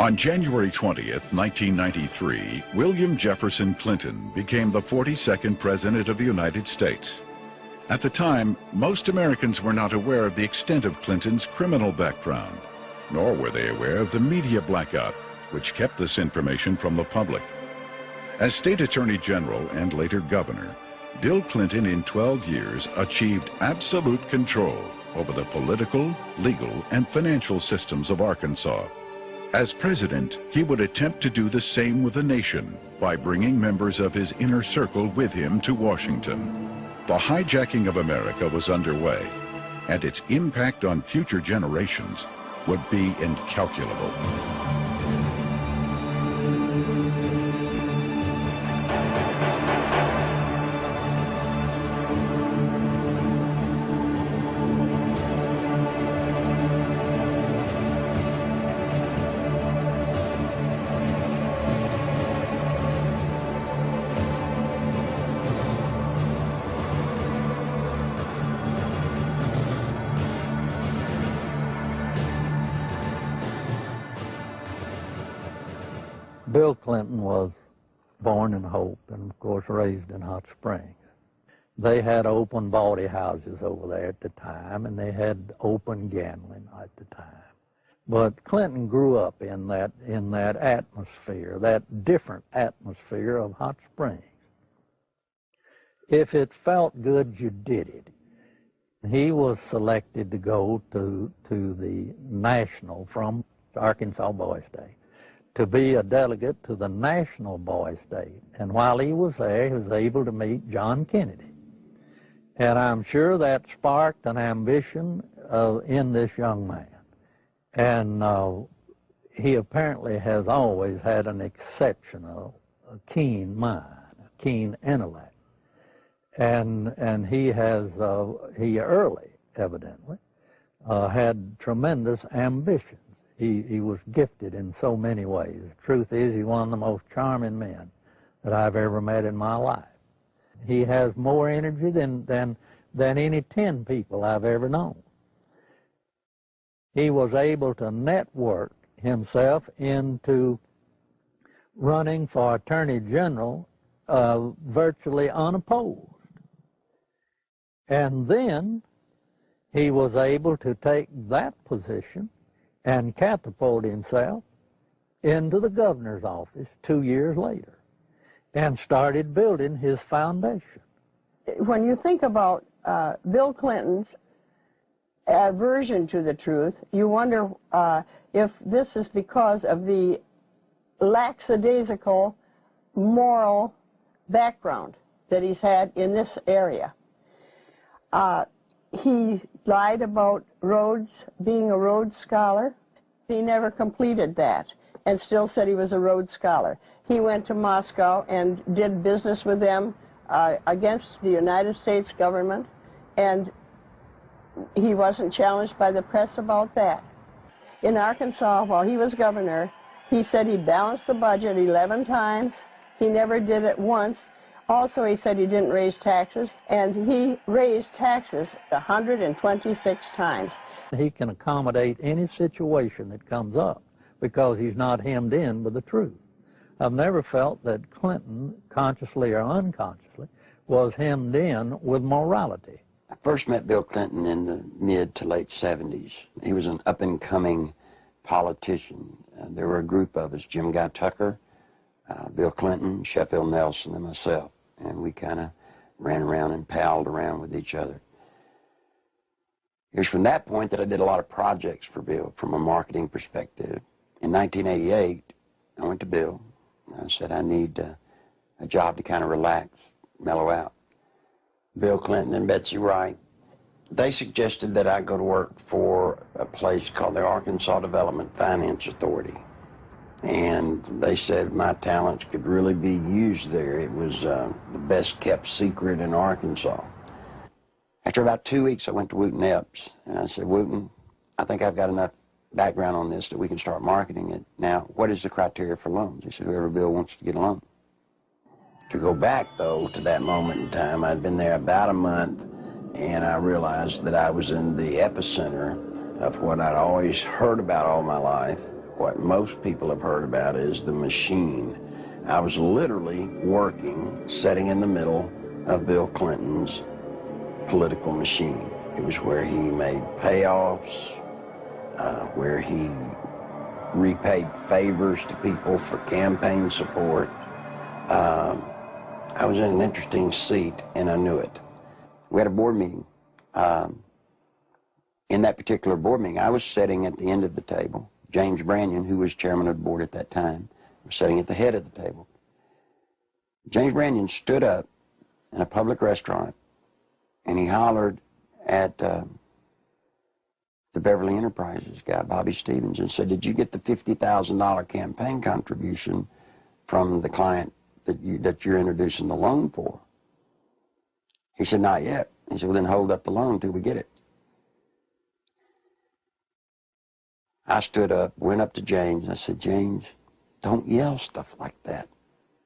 On January 20th, 1993, William Jefferson Clinton became the 42nd President of the United States. At the time, most Americans were not aware of the extent of Clinton's criminal background, nor were they aware of the media blackout, which kept this information from the public. As State Attorney General and later Governor, Bill Clinton in 12 years achieved absolute control over the political, legal, and financial systems of Arkansas. As president, he would attempt to do the same with the nation by bringing members of his inner circle with him to Washington. The hijacking of America was underway, and its impact on future generations would be incalculable. Bill Clinton was born in Hope and, of course, raised in Hot Springs. They had open bawdy houses over there at the time, and they had open gambling at the time. But Clinton grew up in that atmosphere, that different atmosphere of Hot Springs. If it felt good, you did it. He was selected to go to the national from Arkansas Boys Day, to be a delegate to the National Boys Day. And while he was there, he was able to meet John Kennedy. And I'm sure that sparked an ambition in this young man. And he apparently has always had an exceptional, keen mind, a keen intellect. And he early, evidently, had tremendous ambition. He was gifted in so many ways. The truth is, he's one of the most charming men that I've ever met in my life. He has more energy than any 10 people I've ever known. He was able to network himself into running for Attorney General virtually unopposed. And then he was able to take that position and catapult himself into the governor's office 2 years later and started building his foundation. When you think about Bill Clinton's aversion to the truth, you wonder if this is because of the lackadaisical moral background that he's had in this area. He lied about Rhodes, being a Rhodes Scholar. He never completed that and still said he was a Rhodes Scholar. He went to Moscow and did business with them against the United States government, and he wasn't challenged by the press about that. In Arkansas, while he was governor, he said he balanced the budget 11 times. He never did it once. Also, he said he didn't raise taxes, and he raised taxes 126 times. He can accommodate any situation that comes up because he's not hemmed in with the truth. I've never felt that Clinton, consciously or unconsciously, was hemmed in with morality. I first met Bill Clinton in the mid to late 70s. He was an up-and-coming politician. There were a group of us, Jim Guy Tucker, Bill Clinton, Sheffield Nelson, and myself. And we kind of ran around and palled around with each other. It was from that point that I did a lot of projects for Bill from a marketing perspective. In 1988, I went to Bill. I said, I need a job to kind of relax, mellow out. Bill Clinton and Betsy Wright, they suggested that I go to work for a place called the Arkansas Development Finance Authority. And they said my talents could really be used there. It was the best kept secret in Arkansas. After about 2 weeks, I went to Wooten Epps, and I said, Wooten, I think I've got enough background on this that we can start marketing it. Now, what is the criteria for loans? He said, whoever Bill wants to get a loan. To go back, though, to that moment in time, I'd been there about a month, and I realized that I was in the epicenter of what I'd always heard about all my life, What most people have heard about is the machine. I was literally working, sitting in the middle of Bill Clinton's political machine. It was where he made payoffs, where he repaid favors to people for campaign support. I was in an interesting seat, and I knew it. We had a board meeting. In that particular board meeting, I was sitting at the end of the table. James Brannion, who was chairman of the board at that time, was sitting at the head of the table. James Brannion stood up in a public restaurant, and he hollered at the Beverly Enterprises guy, Bobby Stevens, and said, "Did you get the $50,000 campaign contribution from the client that you're introducing the loan for?" He said, "Not yet." He said, "Well, then hold up the loan till we get it." I stood up, went up to James, and I said, "James, don't yell stuff like that.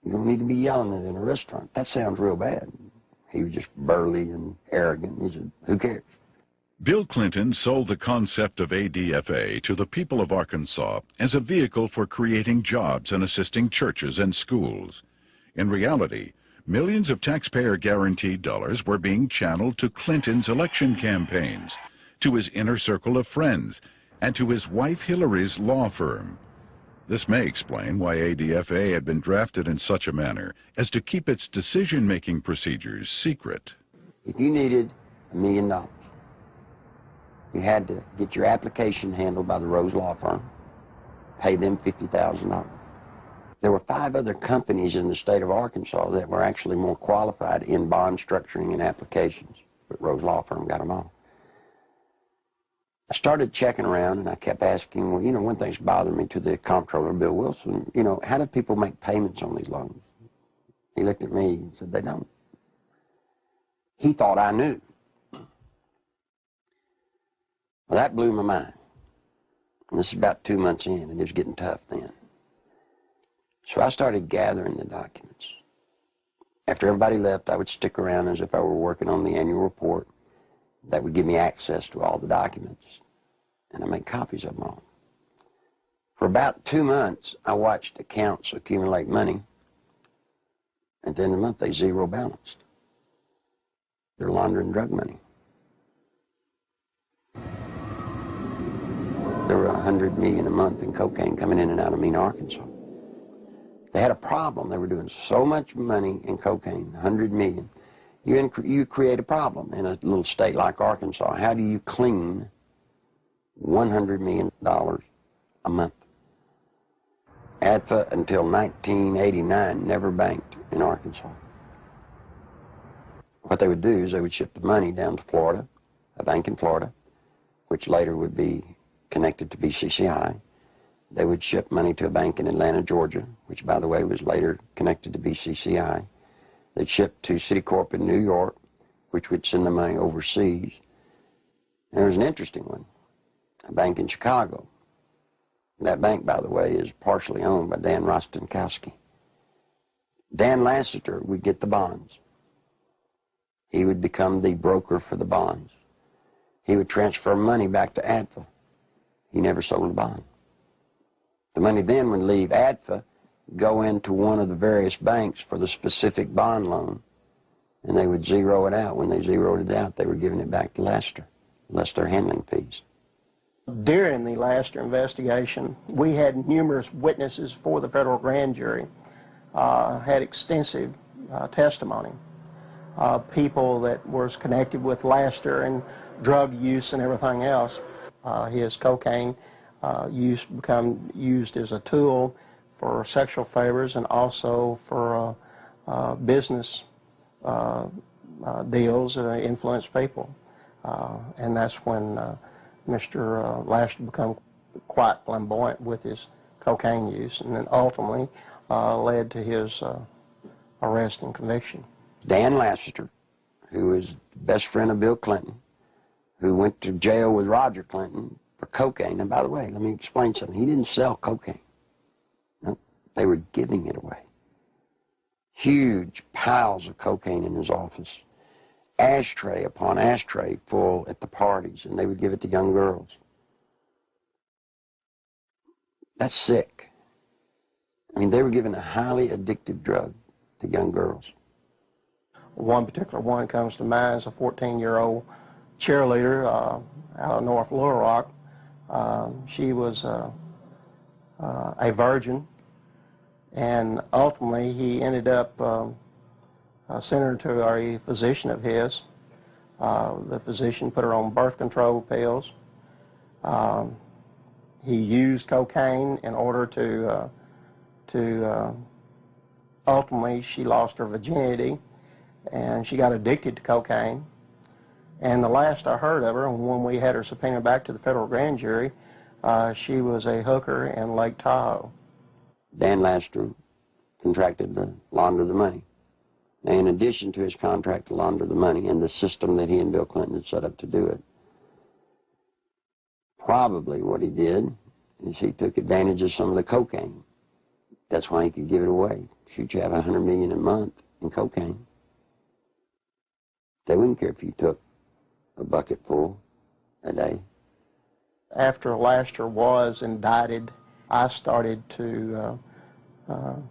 You don't need to be yelling it in a restaurant. That sounds real bad." He was just burly and arrogant. He said, "Who cares?" Bill Clinton sold the concept of ADFA to the people of Arkansas as a vehicle for creating jobs and assisting churches and schools. In reality, millions of taxpayer-guaranteed dollars were being channeled to Clinton's election campaigns, to his inner circle of friends, and to his wife Hillary's law firm. This may explain why ADFA had been drafted in such a manner as to keep its decision-making procedures secret. If you needed $1 million, you had to get your application handled by the Rose Law Firm, pay them $50,000. There were 5 other companies in the state of Arkansas that were actually more qualified in bond structuring and applications, but Rose Law Firm got them all. I started checking around, and I kept asking, well, one thing's bothering me, to the comptroller, Bill Wilson, how do people make payments on these loans? He looked at me and said, "They don't." He thought I knew. Well, that blew my mind. And this is about 2 months in, and it was getting tough then. So I started gathering the documents. After everybody left, I would stick around as if I were working on the annual report. That would give me access to all the documents, and I made copies of them all. For about 2 months, I watched accounts accumulate money. At the end of the month, they zero balanced. They're laundering drug money. There were $100 million a month in cocaine coming in and out of Mena, Arkansas. They had a problem. They were doing so much money in cocaine, $100 million. You create a problem in a little state like Arkansas. How do you clean $100 million a month? ADFA, until 1989, never banked in Arkansas. What they would do is they would ship the money down to Florida, a bank in Florida, which later would be connected to BCCI. They would ship money to a bank in Atlanta, Georgia, which, by the way, was later connected to BCCI. They'd ship to Citicorp in New York, which would send the money overseas. And there was an interesting one, a bank in Chicago. That bank, by the way, is partially owned by Dan Rostenkowski. Dan Lassiter would get the bonds. He would become the broker for the bonds. He would transfer money back to ADFA. He never sold a bond. The money then would leave ADFA, go into one of the various banks for the specific bond loan, and they would zero it out. When they zeroed it out, they were giving it back to Lassiter, less their handling fees. During the Lassiter investigation, we had numerous witnesses for the federal grand jury, had extensive testimony. People that was connected with Lassiter and drug use and everything else. His cocaine use become used as a tool for sexual favors and also for business deals that influence people. And that's when Mr. Lassiter became quite flamboyant with his cocaine use, and then ultimately led to his arrest and conviction. Dan Lassiter, who is the best friend of Bill Clinton, who went to jail with Roger Clinton for cocaine. And by the way, let me explain something. He didn't sell cocaine. No, they were giving it away. Huge piles of cocaine in his office. Ashtray upon ashtray full at the parties, and they would give it to young girls. That's sick. I mean, they were giving a highly addictive drug to young girls. One particular one comes to mind is a 14-year-old cheerleader out of North Little Rock. She was a virgin, and ultimately he ended up sending her to a physician of his. The physician put her on birth control pills. He used cocaine in order to ultimately she lost her virginity, and she got addicted to cocaine. And the last I heard of her, when we had her subpoenaed back to the federal grand jury, she was a hooker in Lake Tahoe. Dan Laster contracted to launder the money. Now, in addition to his contract to launder the money and the system that he and Bill Clinton had set up to do it, probably what he did is he took advantage of some of the cocaine. That's why he could give it away. Shoot, you have $100 million a month in cocaine. They wouldn't care if you took a bucket full a day. After Laster was indicted, I started to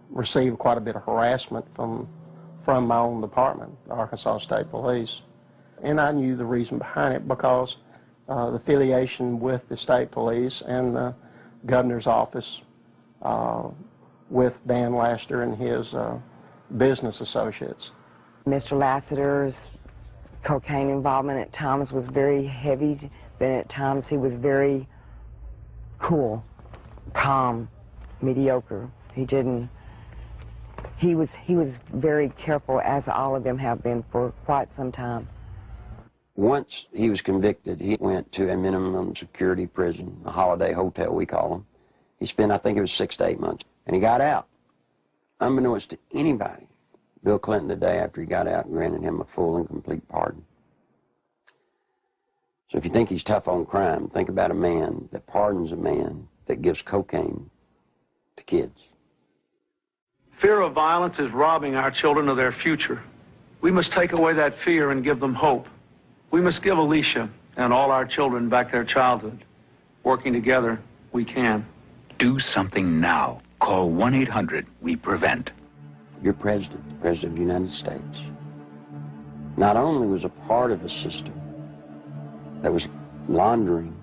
receive quite a bit of harassment from my own department, the Arkansas State Police. And I knew the reason behind it because the affiliation with the state police and the governor's office with Dan Laster and his business associates. Mr. Lassiter's cocaine involvement at times was very heavy, then at times he was very cool, calm, mediocre. He was very careful, as all of them have been for quite some time. Once he was convicted, he went to a minimum security prison, a holiday hotel we call them. He spent, I think it was 6 to 8 months, and he got out. Unbeknownst to anybody, Bill Clinton, the day after he got out, granted him a full and complete pardon. So if you think he's tough on crime, think about a man that pardons a man that gives cocaine to kids. Fear of violence is robbing our children of their future. We must take away that fear and give them hope. We must give Alicia and all our children back their childhood. Working together, we can. Do something now. Call 1-800-WE-PREVENT. Your president, the President of the United States, not only was a part of a system that was laundering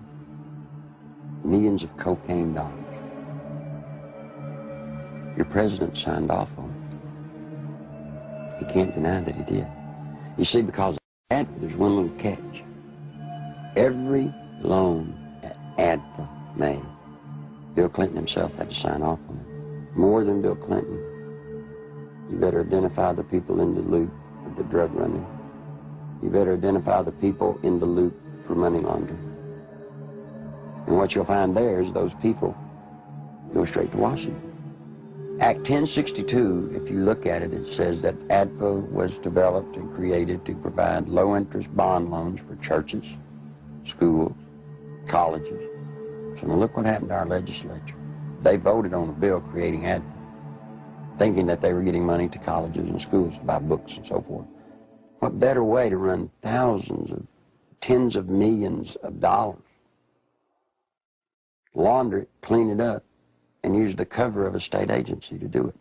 millions of cocaine dollars, your president signed off on it. He can't deny that he did. You see, because of that, there's one little catch. Every loan that ADFA made, Bill Clinton himself had to sign off on it. More than Bill Clinton, you better identify the people in the loop of the drug running. You better identify the people in the loop for money laundering. And what you'll find there is those people go straight to Washington. Act 1062, if you look at it, it says that ADFA was developed and created to provide low-interest bond loans for churches, schools, colleges. So now look what happened to our legislature. They voted on a bill creating ADFA, thinking that they were getting money to colleges and schools to buy books and so forth. What better way to run thousands of, tens of millions of dollars, launder it, clean it up, and use the cover of a state agency to do it.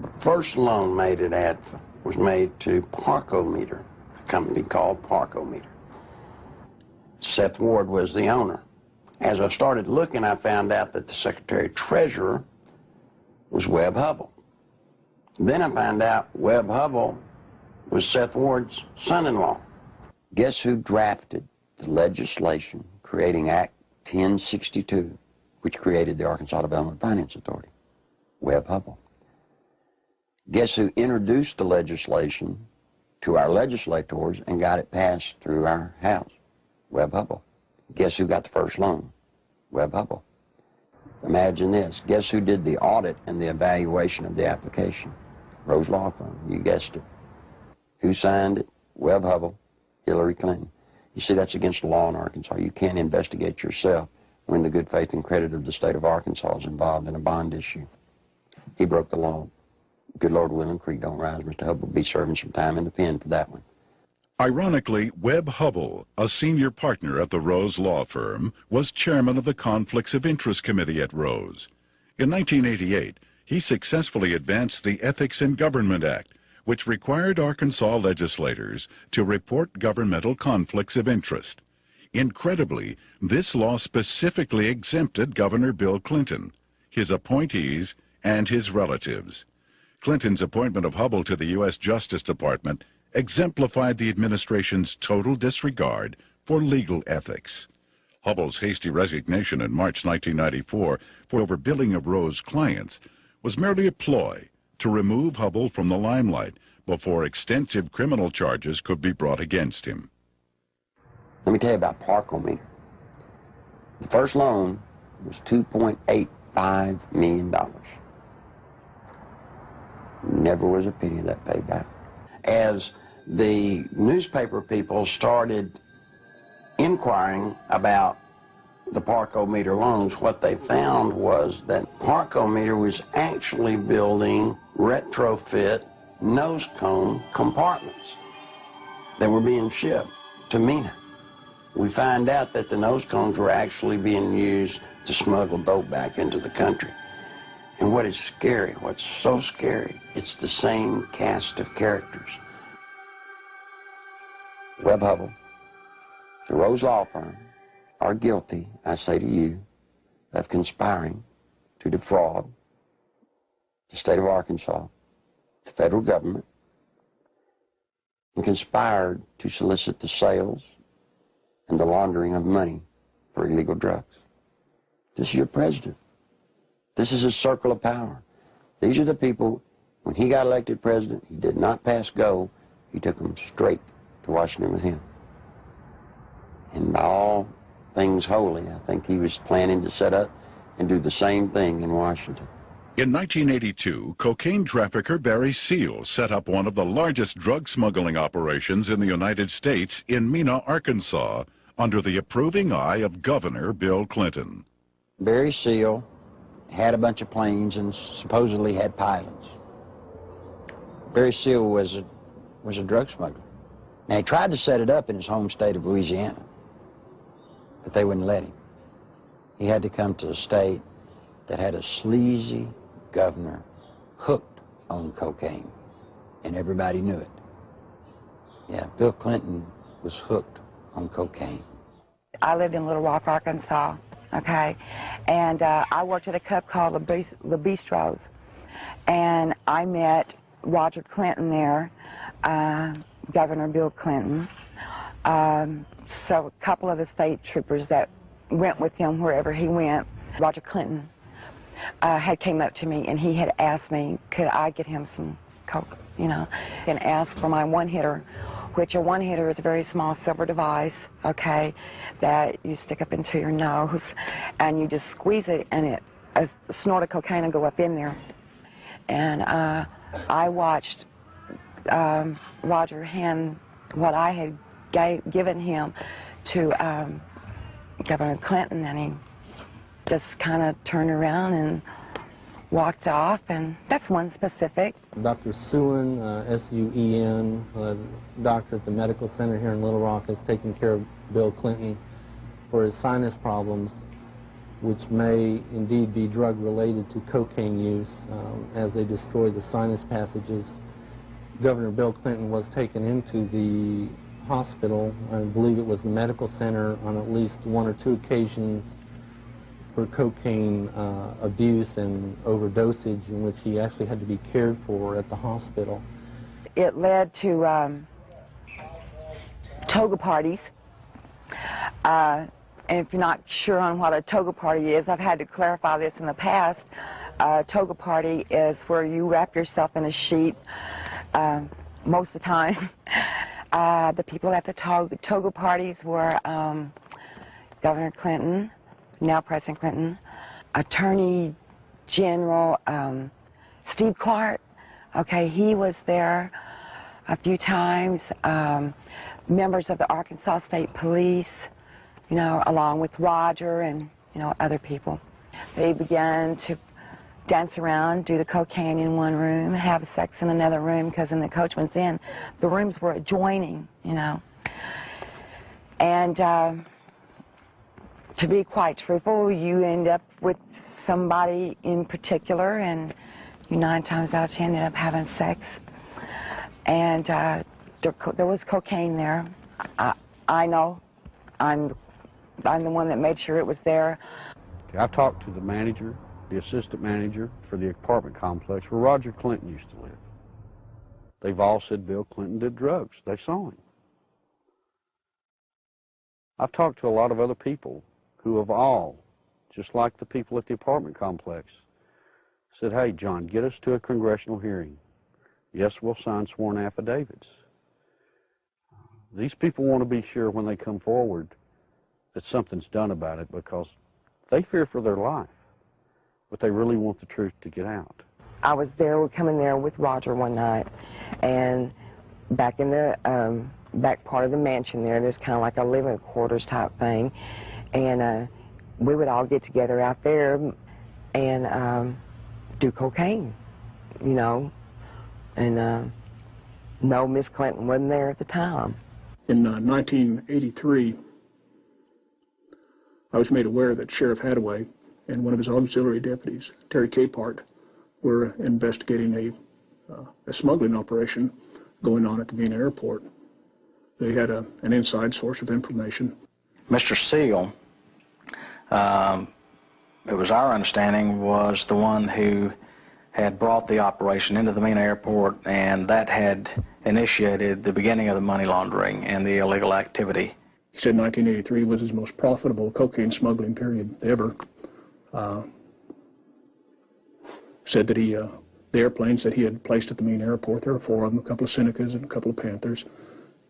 The first loan made at ADFA was made to Parkometer, a company called Parkometer. Seth Ward was the owner. As I started looking, I found out that the Secretary Treasurer was Webb Hubbell. Then I found out Webb Hubbell was Seth Ward's son-in-law. Guess who drafted the legislation creating Act 1062, which created the Arkansas Development Finance Authority? Webb Hubbell. Guess who introduced the legislation to our legislators and got it passed through our House? Webb Hubbell. Guess who got the first loan? Webb Hubbell. Imagine this. Guess who did the audit and the evaluation of the application? Rose Law Firm. You guessed it. Who signed it? Webb Hubbell, Hillary Clinton. You see, that's against the law in Arkansas. You can't investigate yourself when the good faith and credit of the state of Arkansas is involved in a bond issue. He broke the law. Good Lord willing, creek don't rise. Mr. Hubbell will be serving some time in the pen for that one. Ironically, Webb Hubbell, a senior partner at the Rose law firm, was chairman of the Conflicts of Interest Committee at Rose. In 1988, he successfully advanced the Ethics in Government Act, which required Arkansas legislators to report governmental conflicts of interest. Incredibly, this law specifically exempted Governor Bill Clinton, his appointees, and his relatives. Clinton's appointment of Hubbell to the U.S. Justice Department exemplified the administration's total disregard for legal ethics. Hubbell's hasty resignation in March 1994 for overbilling of Rose clients was merely a ploy to remove Hubbell from the limelight before extensive criminal charges could be brought against him. Let me tell you about Parkometer. The first loan was $2.85 million. Never was a penny of that paid back. As the newspaper people started inquiring about the Parkometer loans, what they found was that Parkometer was actually building retrofit nose cone compartments that were being shipped to MENA. We find out that the nose cones were actually being used to smuggle dope back into the country. And what is scary, what's so scary, it's the same cast of characters. Webb Hubbell, the Rose Law Firm, are guilty, I say to you, of conspiring to defraud the state of Arkansas, the federal government, and conspired to solicit the sales and the laundering of money for illegal drugs. This is your president. This is his circle of power. These are the people, when he got elected president, he did not pass go. He took them straight to Washington with him. And by all things holy, I think he was planning to set up and do the same thing in Washington. In 1982, cocaine trafficker Barry Seal set up one of the largest drug smuggling operations in the United States in Mena, Arkansas, under the approving eye of Governor Bill Clinton. Barry Seal had a bunch of planes and supposedly had pilots. Barry Seal was a drug smuggler. Now, he tried to set it up in his home state of Louisiana, but they wouldn't let him. He had to come to a state that had a sleazy governor hooked on cocaine, and everybody knew it. Yeah, Bill Clinton was hooked on cocaine. I lived in Little Rock, Arkansas, okay? And I worked at a club called Le Bistros, and I met Roger Clinton there, Governor Bill Clinton. So a couple of the state troopers that went with him wherever he went, Roger Clinton had came up to me and he had asked me, could I get him some coke, you know, and asked for my one-hitter, which a one-hitter is a very small silver device, okay, that you stick up into your nose and you just squeeze it and a snort of cocaine will go up in there. And I watched Roger hand what I had given him to Governor Clinton, and he just kind of turned around and walked off, and that's one specific. Dr. Suen, S-U-E-N, doctor at the medical center here in Little Rock, has taken care of Bill Clinton for his sinus problems, which may indeed be drug-related to cocaine use as they destroy the sinus passages. Governor Bill Clinton was taken into the hospital, I believe it was the medical center, on at least one or two occasions for cocaine abuse and overdosage, in which he actually had to be cared for at the hospital. It led to toga parties. And if you're not sure on what a toga party is, I've had to clarify this in the past. A toga party is where you wrap yourself in a sheet most of the time. The people at the toga parties were Governor Clinton, now President Clinton, Attorney General Steve Clark. Okay, he was there a few times. Members of the Arkansas State Police, you know, along with Roger and, you know, other people. They began to dance around, do the cocaine in one room, have sex in another room, because in the Coachman's Inn, the rooms were adjoining, you know. And to be quite truthful, you end up with somebody in particular, and you 9 times out of 10 end up having sex. And there was cocaine there. I know. I'm the one that made sure it was there. I've talked to the manager, the assistant manager for the apartment complex where Roger Clinton used to live. They've all said Bill Clinton did drugs. They saw him. I've talked to a lot of other people who have all, just like the people at the apartment complex, said, hey, John, get us to a congressional hearing. Yes, we'll sign sworn affidavits. These people want to be sure when they come forward that something's done about it, because they fear for their life, but they really want the truth to get out. I was there, we come in there with Roger one night, and back in the back part of the mansion there's kind of like a living quarters type thing, and we would all get together out there and do cocaine, you know, and no, Miss Clinton wasn't there at the time. In 1983, I was made aware that Sheriff Hadaway and one of his auxiliary deputies, Terry Capehart, were investigating a smuggling operation going on at the Mena Airport. They had an inside source of information. Mr. Seal, it was our understanding, was the one who had brought the operation into the Mena Airport, and that had initiated the beginning of the money laundering and the illegal activity. He said 1983 was his most profitable cocaine smuggling period ever. Said that the airplanes that he had placed at the Mena Airport, there were 4 of them, a couple of Senecas and a couple of Panthers,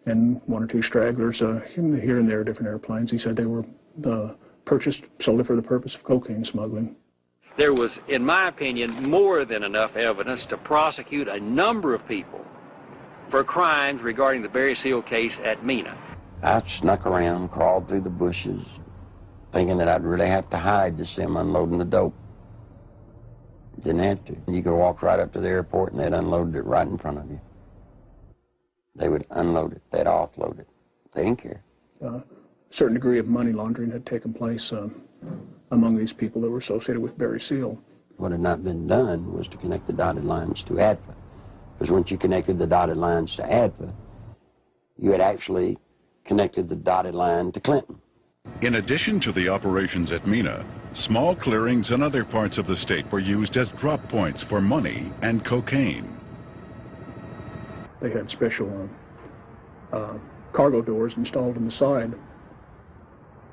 and 1 or 2 stragglers here and there, different airplanes. He said they were purchased solely for the purpose of cocaine smuggling. There was, in my opinion, more than enough evidence to prosecute a number of people for crimes regarding the Barry Seal case at Mena. I snuck around, crawled through the bushes, thinking that I'd really have to hide to see them unloading the dope. Didn't have to. You could walk right up to the airport and they'd unload it right in front of you. They would unload it, they'd offload it. They didn't care. A certain degree of money laundering had taken place among these people that were associated with Barry Seal. What had not been done was to connect the dotted lines to ADFA. Because once you connected the dotted lines to ADFA, you had actually connected the dotted line to Clinton. In addition to the operations at Mena, small clearings in other parts of the state were used as drop points for money and cocaine. They had special cargo doors installed on the side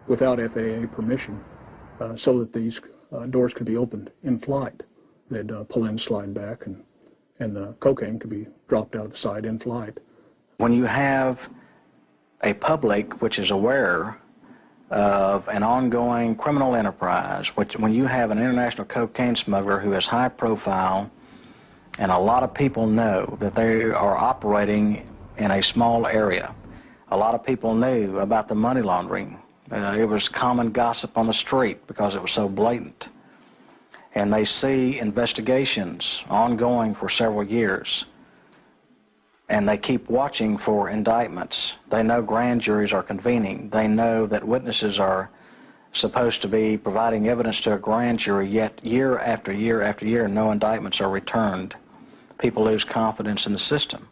without FAA permission, so that these doors could be opened in flight. They'd pull in, slide back, and the cocaine could be dropped out of the side in flight. When you have a public which is aware of an ongoing criminal enterprise, when you have an international cocaine smuggler who is high profile, and a lot of people know that they are operating in a small area. A lot of people knew about the money laundering. It was common gossip on the street because it was so blatant. And they see investigations ongoing for several years. And they keep watching for indictments. They know grand juries are convening. They know that witnesses are supposed to be providing evidence to a grand jury, yet year after year after year, no indictments are returned. People lose confidence in the system.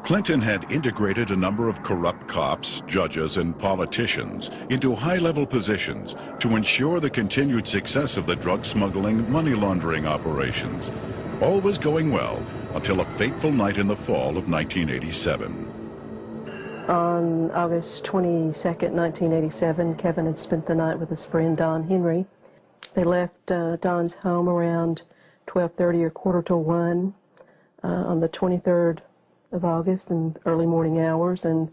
Clinton had integrated a number of corrupt cops, judges, and politicians into high-level positions to ensure the continued success of the drug smuggling, money laundering operations. All was going well until a fateful night in the fall of 1987. On August 22nd, 1987, Kevin had spent the night with his friend Don Henry. They left Don's home around 12:30 or 1:45 on the 23rd of August in early morning hours, and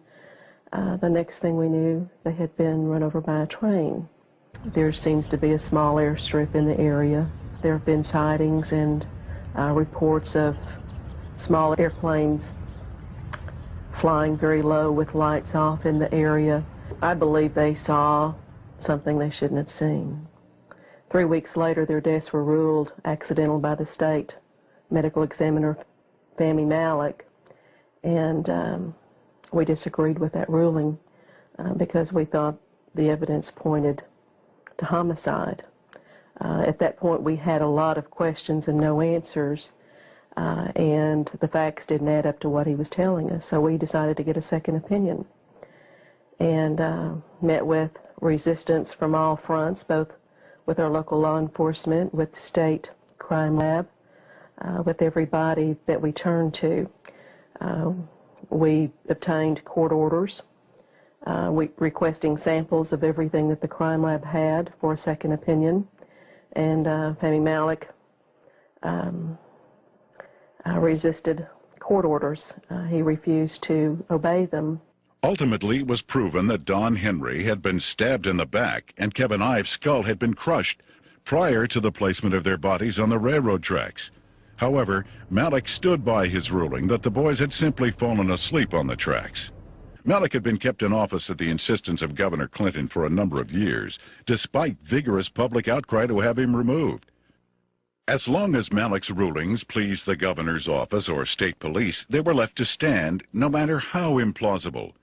the next thing we knew, they had been run over by a train. There seems to be a small airstrip in the area. There have been sightings and reports of small airplanes flying very low with lights off in the area. I believe they saw something they shouldn't have seen. 3 weeks later, their deaths were ruled accidental by the state medical examiner, Fahmy Malek, and we disagreed with that ruling because we thought the evidence pointed to homicide. At that point, we had a lot of questions and no answers, and the facts didn't add up to what he was telling us, so we decided to get a second opinion and met with resistance from all fronts, both with our local law enforcement, with the state crime lab, with everybody that we turned to. We obtained court orders requesting samples of everything that the crime lab had for a second opinion, and Fahmy Malek resisted court orders. He refused to obey them. Ultimately, it was proven that Don Henry had been stabbed in the back and Kevin Ives' skull had been crushed prior to the placement of their bodies on the railroad tracks. However, Malek stood by his ruling that the boys had simply fallen asleep on the tracks. Malek had been kept in office at the insistence of Governor Clinton for a number of years, despite vigorous public outcry to have him removed. As long as Malek's rulings pleased the governor's office or state police, they were left to stand, no matter how implausible.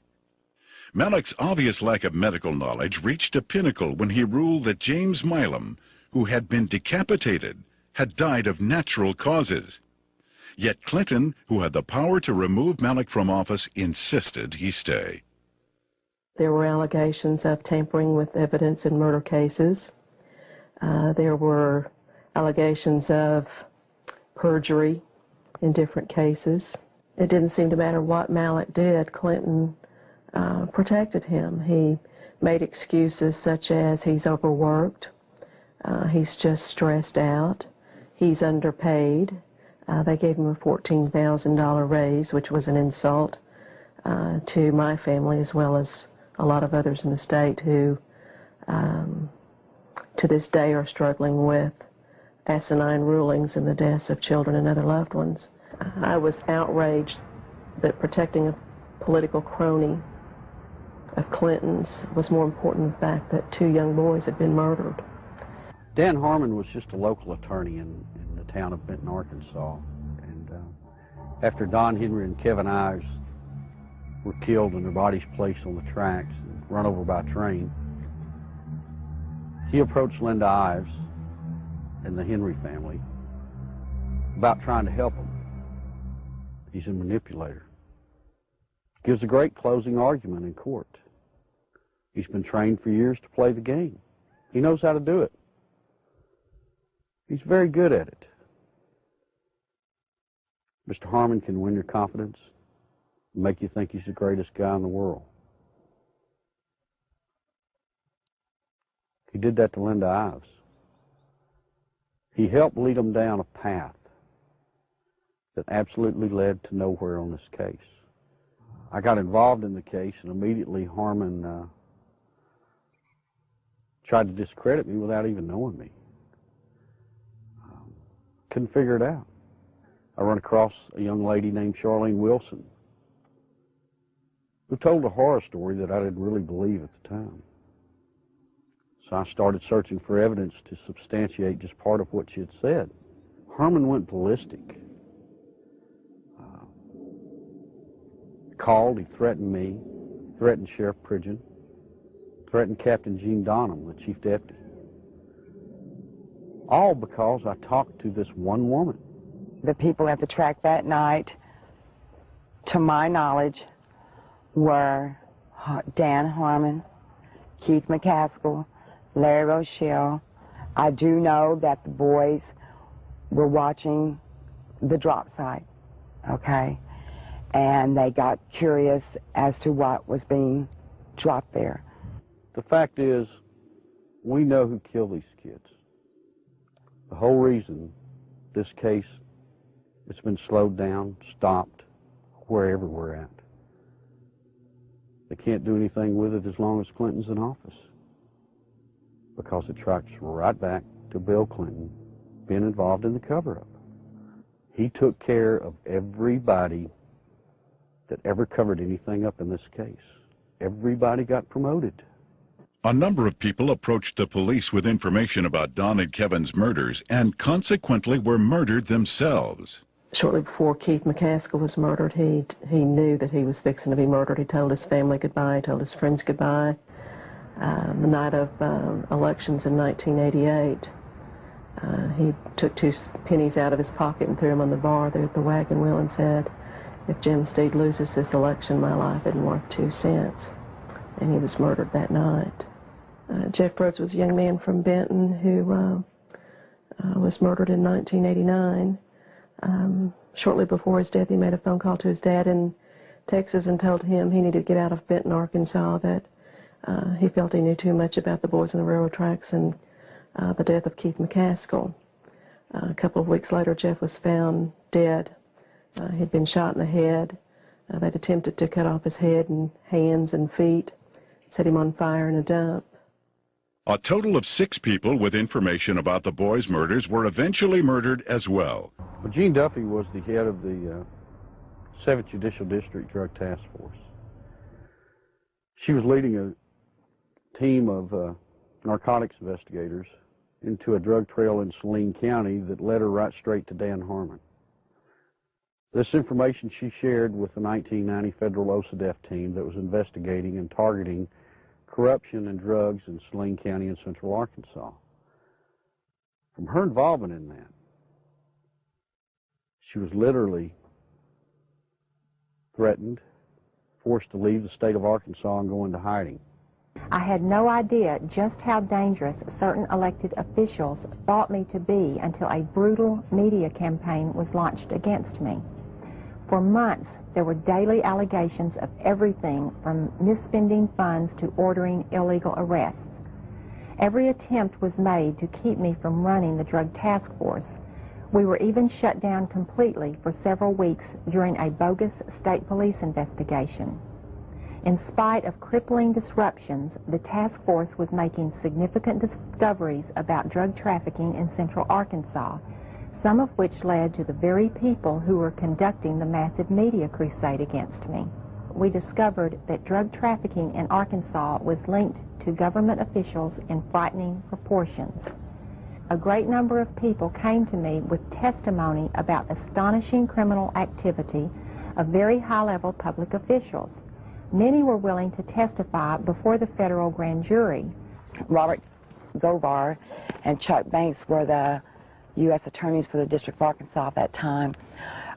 Malek's obvious lack of medical knowledge reached a pinnacle when he ruled that James Milam, who had been decapitated, had died of natural causes. Yet Clinton, who had the power to remove Malek from office, insisted he stay. There were allegations of tampering with evidence in murder cases. There were allegations of perjury in different cases. It didn't seem to matter what Malek did. Clinton protected him. He made excuses such as he's overworked, he's just stressed out, he's underpaid. They gave him a $14,000 raise, which was an insult to my family as well as a lot of others in the state who to this day are struggling with asinine rulings in the deaths of children and other loved ones. I was outraged that protecting a political crony of Clinton's was more important than the fact that 2 young boys had been murdered. Dan Harmon was just a local attorney in the town of Benton, Arkansas. And after Don Henry and Kevin Ives were killed and their bodies placed on the tracks and run over by train, he approached Linda Ives and the Henry family about trying to help them. He's a manipulator. Gives a great closing argument in court. He's been trained for years to play the game. He knows how to do it. He's very good at it. Mr. Harmon can win your confidence and make you think he's the greatest guy in the world. He did that to Linda Ives. He helped lead them down a path that absolutely led to nowhere on this case. I got involved in the case, and immediately Harmon tried to discredit me without even knowing me. Couldn't figure it out. I run across a young lady named Charlene Wilson who told a horror story that I didn't really believe at the time. So I started searching for evidence to substantiate just part of what she had said. Harmon went ballistic. Called, he threatened me, threatened Sheriff Pridgeon, threatened Captain Gene Donham, the chief deputy. All because I talked to this one woman. The people at the track that night, to my knowledge, were Dan Harmon, Keith McCaskill, Larry Rochelle. I do know that the boys were watching the drop site, okay? And they got curious as to what was being dropped there. The fact is, we know who killed these kids. The whole reason this case, it's been slowed down, stopped, wherever we're at. They can't do anything with it as long as Clinton's in office, because it tracks right back to Bill Clinton being involved in the cover-up. He took care of everybody that ever covered anything up in this case. Everybody got promoted. A number of people approached the police with information about Don and Kevin's murders and consequently were murdered themselves. Shortly before Keith McCaskill was murdered, he knew that he was fixing to be murdered. He told his family goodbye, he told his friends goodbye. The night of elections in 1988, he took 2 pennies out of his pocket and threw them on the bar there at the Wagon Wheel and said, "If Jim Steed loses this election, my life isn't worth 2 cents." And he was murdered that night. Jeff Rhodes was a young man from Benton who was murdered in 1989. Shortly before his death, he made a phone call to his dad in Texas and told him he needed to get out of Benton, Arkansas, that he felt he knew too much about the boys on the railroad tracks and the death of Keith McCaskill. A couple of weeks later, Jeff was found dead. He'd been shot in the head. They'd attempted to cut off his head and hands and feet, set him on fire in a dump. A total of 6 people with information about the boys' murders were eventually murdered as well. Well, Jean Duffy was the head of the 7th Judicial District Drug Task Force. She was leading a team of narcotics investigators into a drug trail in Saline County that led her right straight to Dan Harmon. This information she shared with the 1990 federal OCDETF team that was investigating and targeting corruption and drugs in Saline County in central Arkansas. From her involvement in that, she was literally threatened, forced to leave the state of Arkansas and go into hiding. I had no idea just how dangerous certain elected officials thought me to be until a brutal media campaign was launched against me. For months, there were daily allegations of everything from misspending funds to ordering illegal arrests. Every attempt was made to keep me from running the drug task force. We were even shut down completely for several weeks during a bogus state police investigation. In spite of crippling disruptions, the task force was making significant discoveries about drug trafficking in central Arkansas, some of which led to the very people who were conducting the massive media crusade against me. We discovered that drug trafficking in Arkansas was linked to government officials in frightening proportions. A great number of people came to me with testimony about astonishing criminal activity of very high-level public officials. Many were willing to testify before the federal grand jury. Robert Govar and Chuck Banks were the U.S. attorneys for the District of Arkansas at that time.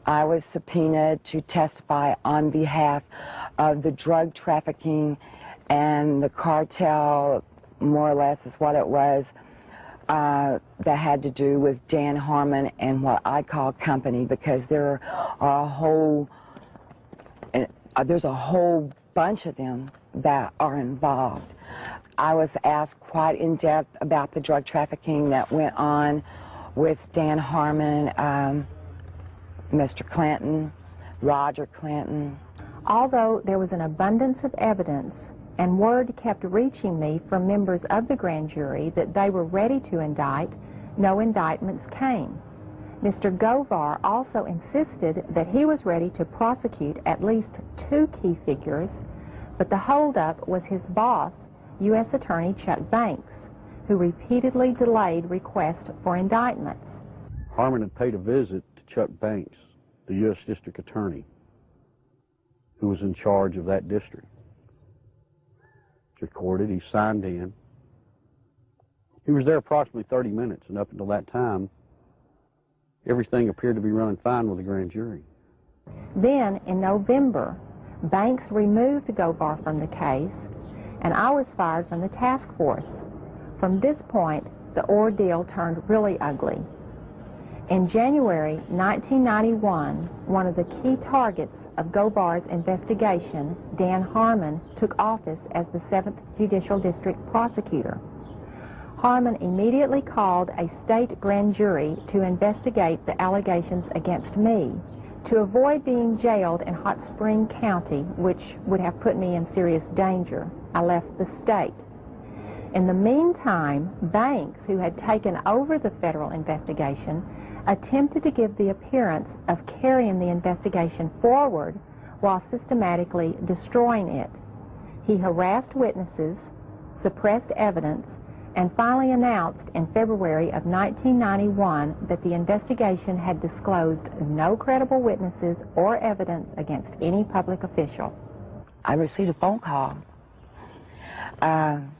I was subpoenaed to testify on behalf of the drug trafficking and the cartel, more or less is what it was, that had to do with Dan Harmon and what I call company, because there are there's a whole bunch of them that are involved. I was asked quite in depth about the drug trafficking that went on with Dan Harmon, Mr. Clinton, Roger Clinton. Although there was an abundance of evidence and word kept reaching me from members of the grand jury that they were ready to indict, no indictments came. Mr. Govar also insisted that he was ready to prosecute at least 2 key figures, but the holdup was his boss, U.S. Attorney Chuck Banks, who repeatedly delayed requests for indictments. Harmon had paid a visit to Chuck Banks, the U.S. District Attorney, who was in charge of that district. It's recorded, he signed in. He was there approximately 30 minutes, and up until that time, everything appeared to be running fine with the grand jury. Then, in November, Banks removed Govar from the case, and I was fired from the task force. From this point, the ordeal turned really ugly. In January 1991, one of the key targets of Govar's investigation, Dan Harmon, took office as the 7th Judicial District Prosecutor. Harmon immediately called a state grand jury to investigate the allegations against me. To avoid being jailed in Hot Spring County, which would have put me in serious danger, I left the state. In the meantime, Banks, who had taken over the federal investigation, attempted to give the appearance of carrying the investigation forward while systematically destroying it. He harassed witnesses, suppressed evidence, and finally announced in February of 1991 that the investigation had disclosed no credible witnesses or evidence against any public official. I received a phone call, and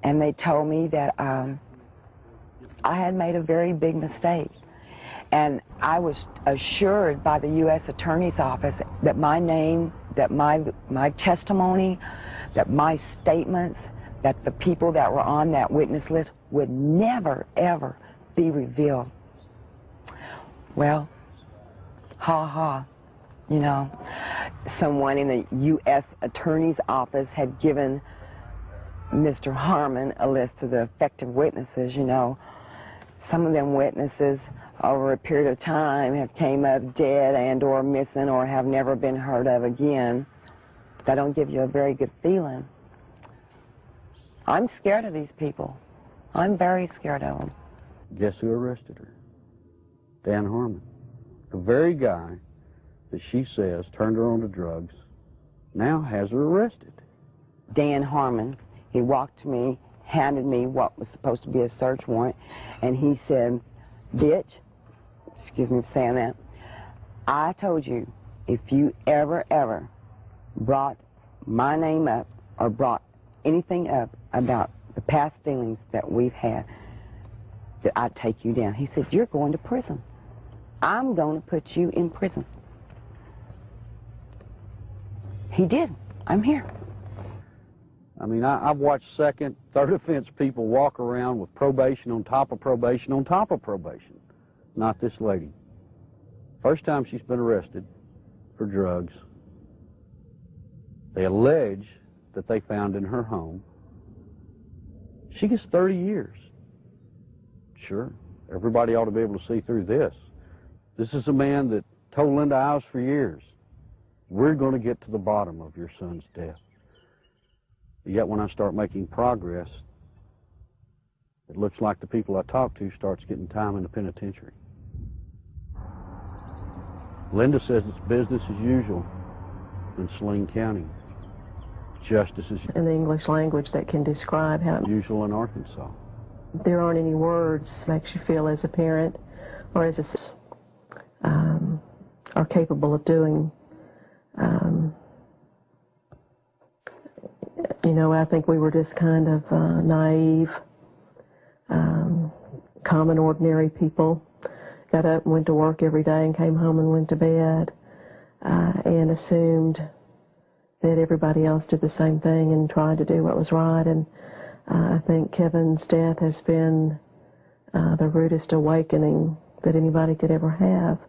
they told me that I had made a very big mistake. And I was assured by the U.S. Attorney's Office that my name, that my testimony, that my statements, that the people that were on that witness list would never, ever be revealed. Well, ha, you know. Someone in the U.S. Attorney's Office had given Mr. Harmon a list of the affected witnesses, you know. Some of them witnesses over a period of time have came up dead and or missing or have never been heard of again. That don't give you a very good feeling. I'm scared of these people. I'm very scared of them. Guess who arrested her? Dan Harmon. The very guy that she says turned her on to drugs now has her arrested. Dan Harmon, he walked to me, handed me what was supposed to be a search warrant, and he said, "Bitch," excuse me for saying that, "I told you if you ever brought my name up or brought anything up about the past dealings that we've had, that I'd take you down." He said, "You're going to prison. I'm going to put you in prison." He did. I'm here. I mean, I've watched second, third offense people walk around with probation on top of probation on top of probation. Not this lady. First time she's been arrested for drugs. They allege that they found in her home. She gets 30 years. Sure, everybody ought to be able to see through this. This is a man that told Linda Iles for years, "We're going to get to the bottom of your son's death." Yet when I start making progress, it looks like the people I talk to starts getting time in the penitentiary. Linda says it's business as usual in Saline County. Justice as In the English language that can describe how usual in Arkansas. There aren't any words that makes you feel as a parent or as a are capable of doing. You know, I think we were just kind of naive, common, ordinary people. Got up and went to work every day and came home and went to bed and assumed that everybody else did the same thing and tried to do what was right. And I think Kevin's death has been the rudest awakening that anybody could ever have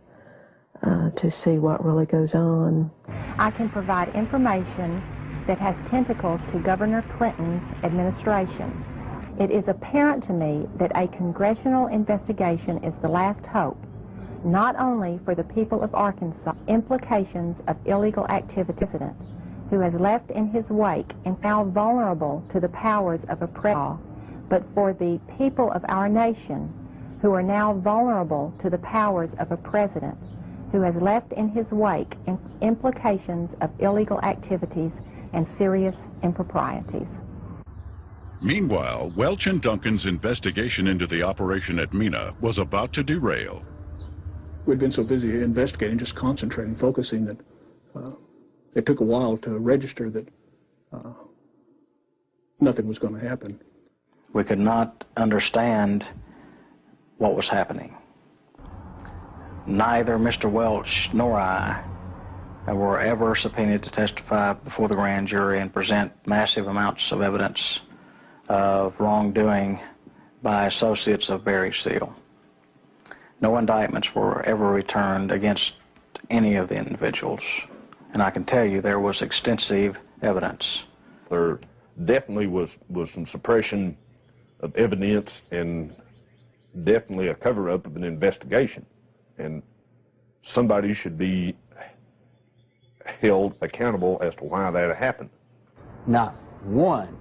to see what really goes on. I can provide information that has tentacles to Governor Clinton's administration. It is apparent to me that a congressional investigation is the last hope, not only for the people of Arkansas, implications of illegal activity, who has left in his wake and now vulnerable to the powers of oppression, but for the people of our nation, who are now vulnerable to the powers of a president who has left in his wake implications of illegal activities and serious improprieties. Meanwhile, Welch and Duncan's investigation into the operation at Mena was about to derail. We'd been so busy investigating, just concentrating, focusing, that it took a while to register that nothing was going to happen. We could not understand what was happening. Neither Mr. Welch nor I were ever subpoenaed to testify before the grand jury and present massive amounts of evidence of wrongdoing by associates of Barry Seal. No indictments were ever returned against any of the individuals, and I can tell you there was extensive evidence. There definitely was some suppression of evidence and definitely a cover-up of an investigation, and somebody should be held accountable as to why that happened. Not one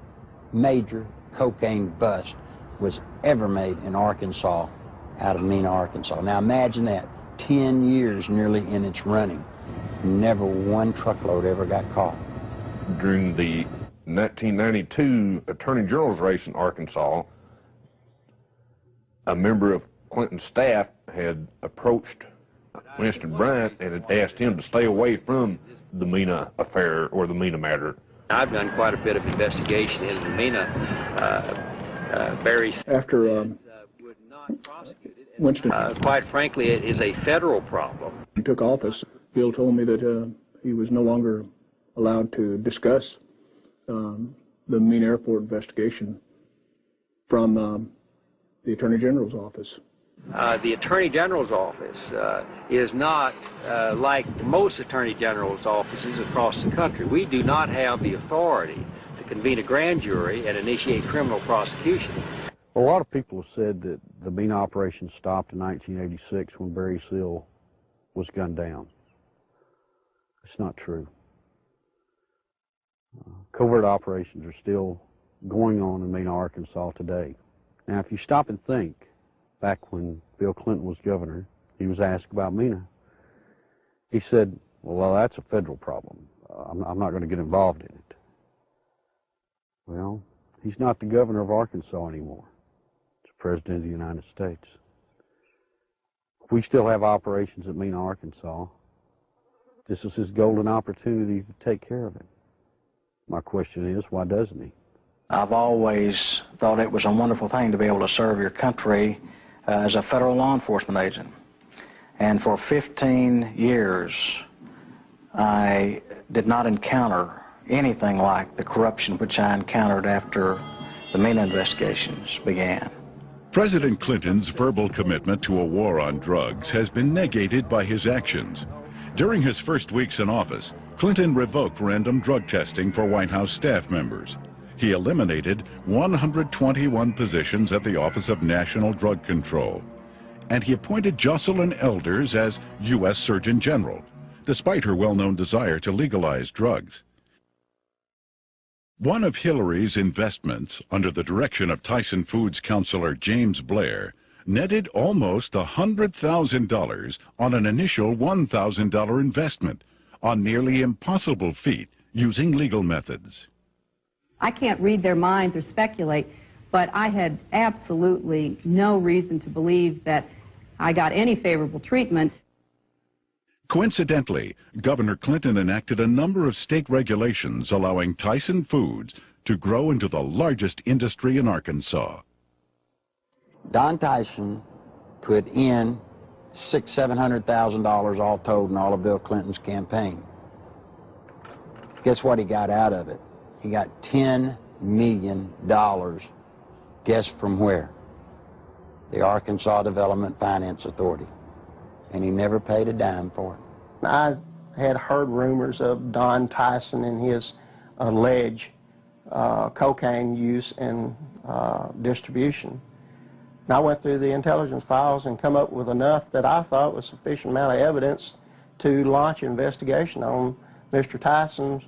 major cocaine bust was ever made in Arkansas out of Mena, Arkansas. Now imagine that, 10 years nearly in its running. Never one truckload ever got caught. During the In 1992 Attorney General's race in Arkansas, a member of Clinton's staff had approached Winston Bryant and had asked him to stay away from the Mena affair or the Mena matter. I've done quite a bit of investigation into the Mena Barry. After Winston, quite frankly, it is a federal problem. He took office. Bill told me that he was no longer allowed to discuss the Mena Airport investigation from the Attorney General's office. The Attorney General's office is not like most Attorney General's offices across the country. We do not have the authority to convene a grand jury and initiate criminal prosecution. A lot of people have said that the Mena operation stopped in 1986 when Barry Seal was gunned down. It's not true. Covert operations are still going on in Mena, Arkansas today. Now, if you stop and think, back when Bill Clinton was governor, he was asked about Mena. He said, well, that's a federal problem. I'm not going to get involved in it. Well, he's not the governor of Arkansas anymore. He's the president of the United States. We still have operations at Mena, Arkansas. This is his golden opportunity to take care of it. My question is, why doesn't he? I've always thought it was a wonderful thing to be able to serve your country as a federal law enforcement agent. And for 15 years, I did not encounter anything like the corruption which I encountered after the Mena investigations began. President Clinton's verbal commitment to a war on drugs has been negated by his actions. During his first weeks in office, Clinton revoked random drug testing for White House staff members. He eliminated 121 positions at the Office of National Drug Control. And he appointed Jocelyn Elders as U.S. Surgeon General, despite her well-known desire to legalize drugs. One of Hillary's investments, under the direction of Tyson Foods counselor James Blair, netted almost $100,000 on an initial $1,000 investment, a nearly impossible feat using legal methods. I can't read their minds or speculate, but I had absolutely no reason to believe that I got any favorable treatment. Coincidentally, Governor Clinton enacted a number of state regulations allowing Tyson Foods to grow into the largest industry in Arkansas. Don Tyson put in $600,000-$700,000 all told in all of Bill Clinton's campaign. Guess what he got out of it? He got $10 million. Guess from where? The Arkansas Development Finance Authority. And he never paid a dime for it. I had heard rumors of Don Tyson and his alleged cocaine use and distribution. And I went through the intelligence files and come up with enough that I thought was sufficient amount of evidence to launch an investigation on Mr. Tyson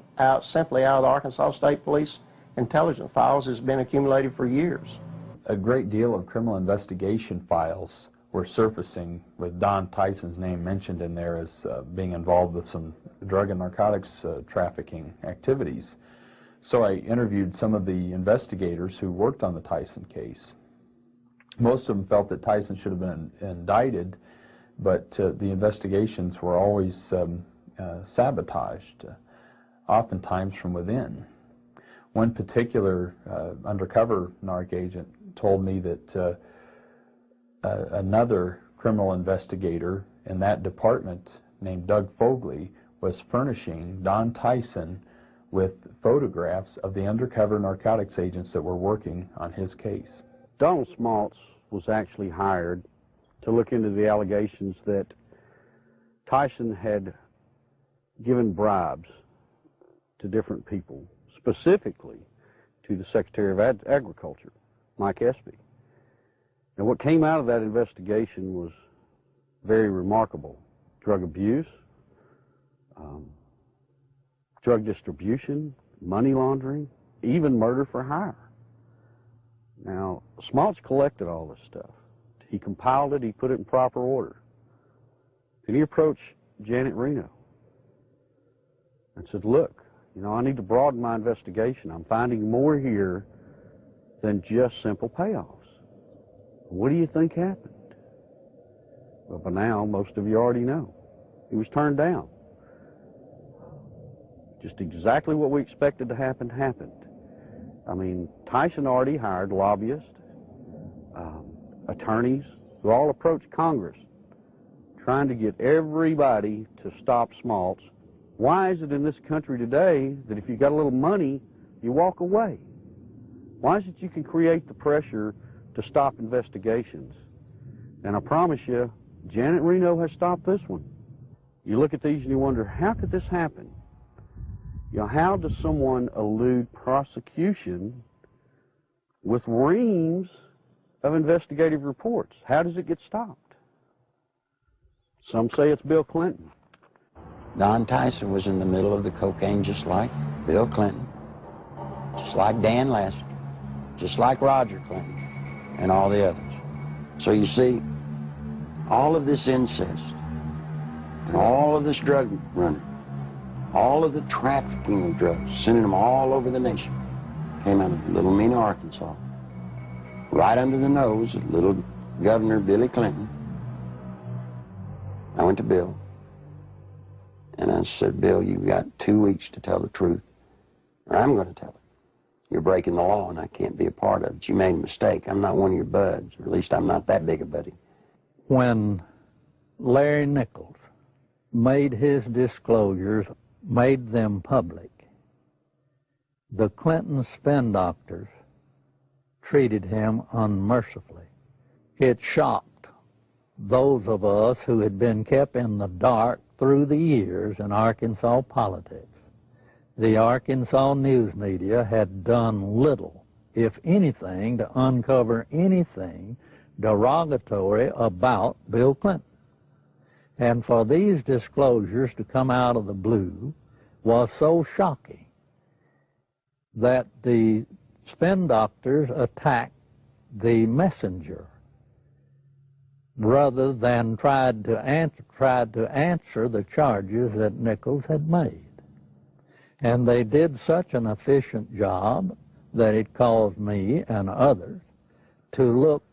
simply out of the Arkansas State Police intelligence files has been accumulated for years. A great deal of criminal investigation files were surfacing with Don Tyson's name mentioned in there as being involved with some drug and narcotics trafficking activities. So I interviewed some of the investigators who worked on the Tyson case. Most of them felt that Tyson should have been indicted, but the investigations were always sabotaged, oftentimes from within. One particular undercover narc agent told me that another criminal investigator in that department named Doug Fogley was furnishing Don Tyson with photographs of the undercover narcotics agents that were working on his case. Donald Smaltz was actually hired to look into the allegations that Tyson had given bribes to different people, specifically to the Secretary of Agriculture, Mike Espy. And what came out of that investigation was very remarkable. Drug abuse, drug distribution, money laundering, even murder for hire. Now, Smaltz collected all this stuff. He compiled it, he put it in proper order. And he approached Janet Reno and said, look, You know, I need to broaden my investigation. I'm finding more here than just simple payoffs. What do you think happened? Well, by now, most of you already know. He was turned down. Just exactly what we expected to happen happened. I mean, Tyson already hired lobbyists, attorneys, who all approached Congress trying to get everybody to stop Smaltz. Why is it in this country today that if you got a little money, you walk away? Why is it you can create the pressure to stop investigations? And I promise you, Janet Reno has stopped this one. You look at these and you wonder, how could this happen? You know, how does someone elude prosecution with reams of investigative reports? How does it get stopped? Some say it's Bill Clinton. Don Tyson was in the middle of the cocaine just like Bill Clinton, just like Dan Lester, just like Roger Clinton, and all the others. So you see, all of this incest, and all of this drug running, all of the trafficking of drugs, sending them all over the nation, came out of Little Mena, Arkansas, right under the nose of little Governor Billy Clinton. I went to Bill, and I said, Bill, you've got 2 weeks to tell the truth, or I'm going to tell it. You're breaking the law, and I can't be a part of it. You made a mistake. I'm not one of your buds, or at least I'm not that big a buddy. When Larry Nichols made his disclosures, made them public, the Clinton spin doctors treated him unmercifully. It shocked those of us who had been kept in the dark through the years in Arkansas politics. The Arkansas news media had done little, if anything, to uncover anything derogatory about Bill Clinton. And for these disclosures to come out of the blue was so shocking that the spin doctors attacked the messenger rather than tried to answer the charges that Nichols had made. And they did such an efficient job that it caused me and others to look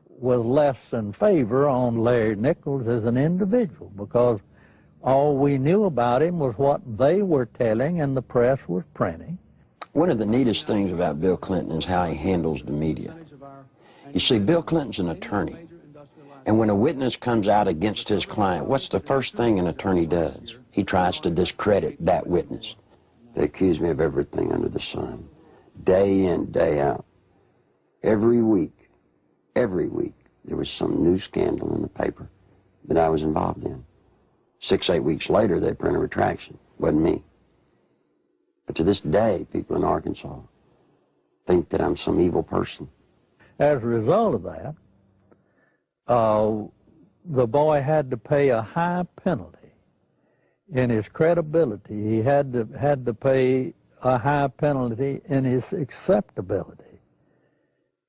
with less than favor on Larry Nichols as an individual, because all we knew about him was what they were telling and the press was printing. One of the neatest things about Bill Clinton is how he handles the media. You see, Bill Clinton's an attorney, and when a witness comes out against his client, what's the first thing an attorney does? He tries to discredit that witness. They accuse me of everything under the sun, day in, day out. Every week, there was some new scandal in the paper that I was involved in. 6, 8 weeks later, they print a retraction. Wasn't me. But to this day, people in Arkansas think that I'm some evil person. As a result of that, the boy had to pay a high penalty. In his credibility, he had to pay a high penalty in his acceptability.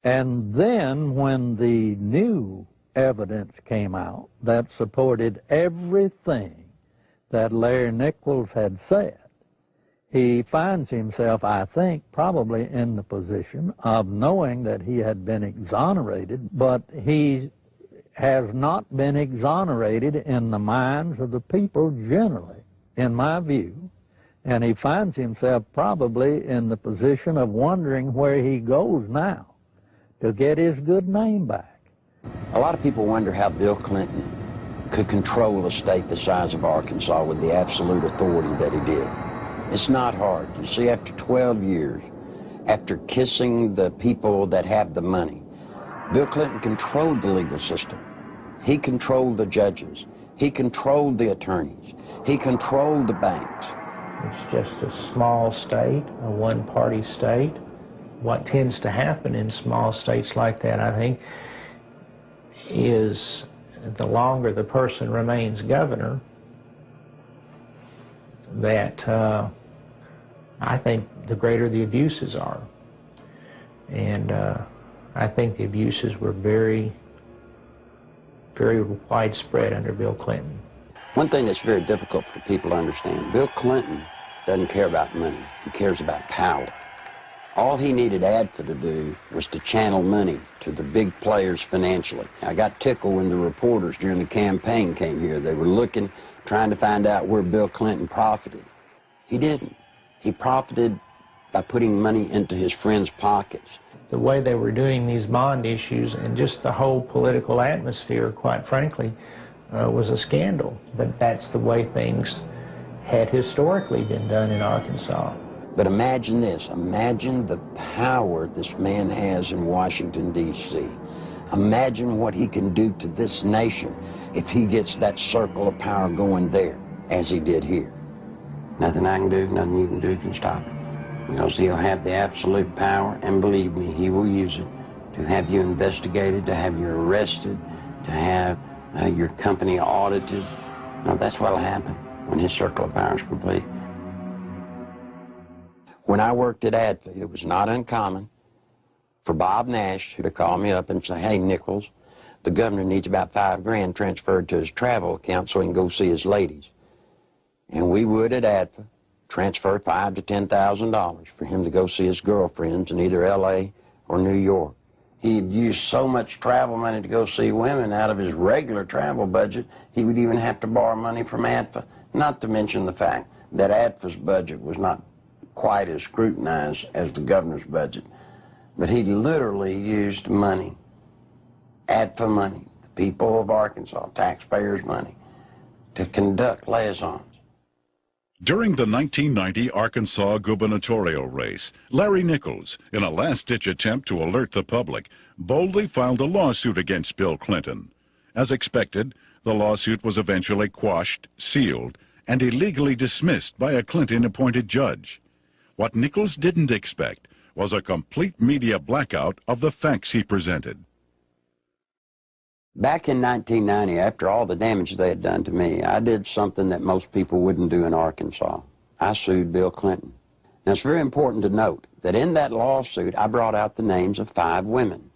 And then when the new evidence came out that supported everything that Larry Nichols had said, he finds himself, I think, probably in the position of knowing that he had been exonerated, but he has not been exonerated in the minds of the people generally, in my view. And he finds himself probably in the position of wondering where he goes now to get his good name back. A lot of people wonder how Bill Clinton could control a state the size of Arkansas with the absolute authority that he did. It's not hard. You see, after 12 years, after kissing the people that have the money, Bill Clinton controlled the legal system. He controlled the judges. He controlled the attorneys. He controlled the banks. It's just a small state, a one-party state. What tends to happen in small states like that, I think, is the longer the person remains governor, that I think the greater the abuses are. And I think the abuses were very, very widespread under Bill Clinton. One thing that's very difficult for people to understand, Bill Clinton doesn't care about money. He cares about power. All he needed ADFA to do was to channel money to the big players financially. I got tickled when the reporters during the campaign came here. They were looking, trying to find out where Bill Clinton profited. He didn't. He profited by putting money into his friends' pockets. The way they were doing these bond issues and just the whole political atmosphere, quite frankly, was a scandal. But that's the way things had historically been done in Arkansas. But imagine this. Imagine the power this man has in Washington, D.C. Imagine what he can do to this nation if he gets that circle of power going there, as he did here. Nothing I can do, nothing you can do can stop it. Because he'll have the absolute power, and believe me, he will use it to have you investigated, to have you arrested, to have your company audited. Now, that's what'll happen when his circle of power is complete. When I worked at ADFA, it was not uncommon for Bob Nash to call me up and say, hey, Nichols, the governor needs about $5 grand transferred to his travel account so he can go see his ladies. And we would at ADFA transfer $5,000 to $10,000 for him to go see his girlfriends in either L.A. or New York. He'd use so much travel money to go see women out of his regular travel budget, he would even have to borrow money from ADFA, not to mention the fact that ADFA's budget was not quite as scrutinized as the governor's budget. But he literally used money, ADFA money, the people of Arkansas, taxpayers' money, to conduct liaisons. During the 1990 Arkansas gubernatorial race, Larry Nichols, in a last-ditch attempt to alert the public, boldly filed a lawsuit against Bill Clinton. As expected, the lawsuit was eventually quashed, sealed, and illegally dismissed by a Clinton-appointed judge. What Nichols didn't expect was a complete media blackout of the facts he presented. Back in 1990, after all the damage they had done to me, I did something that most people wouldn't do in Arkansas. I sued Bill Clinton. Now, it's very important to note that in that lawsuit, I brought out the names of 5 women.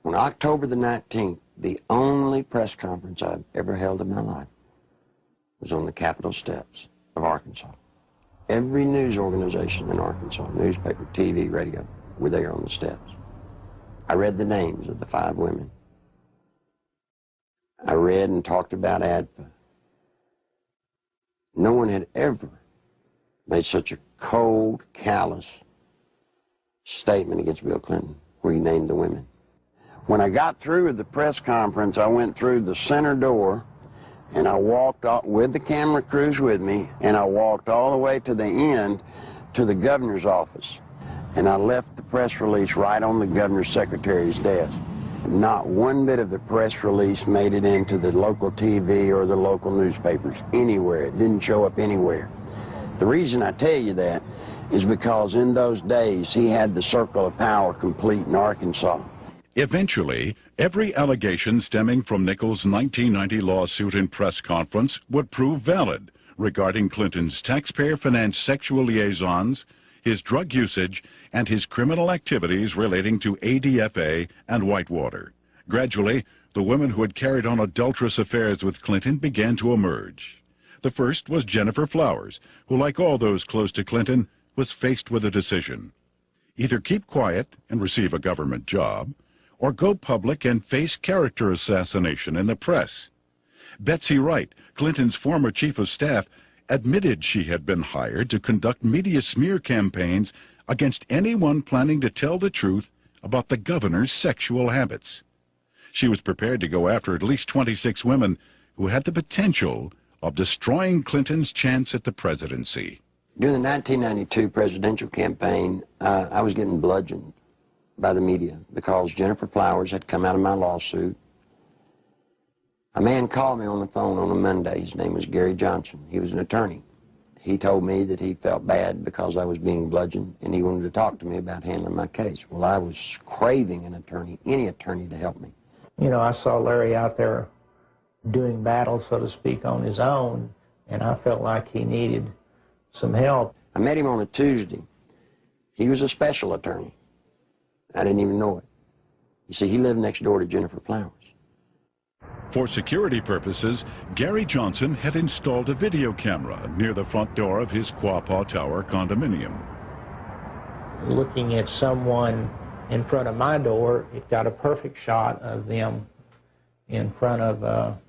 On October the 19th, the only press conference I've ever held in my life was on the Capitol steps of Arkansas. Every news organization in Arkansas, newspaper, TV, radio, were there on the steps. I read the names of the 5 women. I read and talked about ADFA. No one had ever made such a cold, callous statement against Bill Clinton where he named the women. When I got through with the press conference, I went through the center door and I walked out with the camera crews with me, and I walked all the way to the end to the governor's office. And I left the press release right on the governor's secretary's desk. Not one bit of the press release made it into the local TV or the local newspapers anywhere. It didn't show up anywhere. The reason I tell you that is because in those days he had the circle of power complete in Arkansas. Eventually, every allegation stemming from Nichols' 1990 lawsuit and press conference would prove valid regarding Clinton's taxpayer-financed sexual liaisons, his drug usage, and his criminal activities relating to ADFA and Whitewater. Gradually, the women who had carried on adulterous affairs with Clinton began to emerge. The first was Gennifer Flowers, who, like all those close to Clinton, was faced with a decision. Either keep quiet and receive a government job, or go public and face character assassination in the press. Betsy Wright, Clinton's former chief of staff, admitted she had been hired to conduct media smear campaigns against anyone planning to tell the truth about the governor's sexual habits. She was prepared to go after at least 26 women who had the potential of destroying Clinton's chance at the presidency. During the 1992 presidential campaign, I was getting bludgeoned by the media because Gennifer Flowers had come out of my lawsuit. A man called me on the phone on a Monday. His name was Gary Johnson. He was an attorney. He told me that he felt bad because I was being bludgeoned, and he wanted to talk to me about handling my case. Well, I was craving an attorney, any attorney to help me. You know, I saw Larry out there doing battle, so to speak, on his own, and I felt like he needed some help. I met him on a Tuesday. He was a special attorney. I didn't even know it. You see, he lived next door to Gennifer Flowers. For security purposes, Gary Johnson had installed a video camera near the front door of his Quapaw Tower condominium. Looking at someone in front of my door, it got a perfect shot of them in front of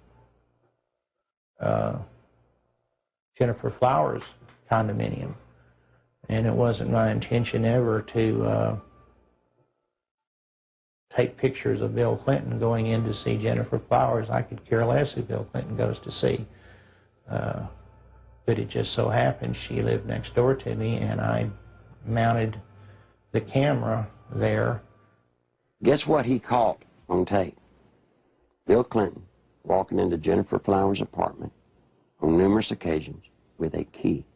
Jennifer Flowers' condominium. And it wasn't my intention ever to take pictures of Bill Clinton going in to see Jennifer Flowers. I could care less who Bill Clinton goes to see. But it just so happened she lived next door to me, and I mounted the camera there. Guess what he caught on tape? Bill Clinton walking into Jennifer Flowers' apartment on numerous occasions with a key.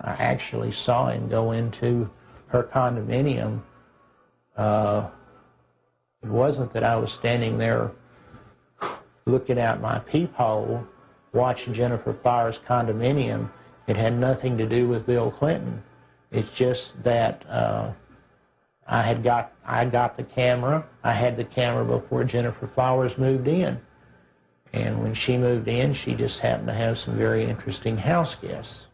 I actually saw him go into her condominium. It wasn't that I was standing there looking out my peephole watching Jennifer Flowers' condominium. It had nothing to do with Bill Clinton. It's just that I got the camera. I had the camera before Jennifer Flowers moved in. And when she moved in, she just happened to have some very interesting house guests.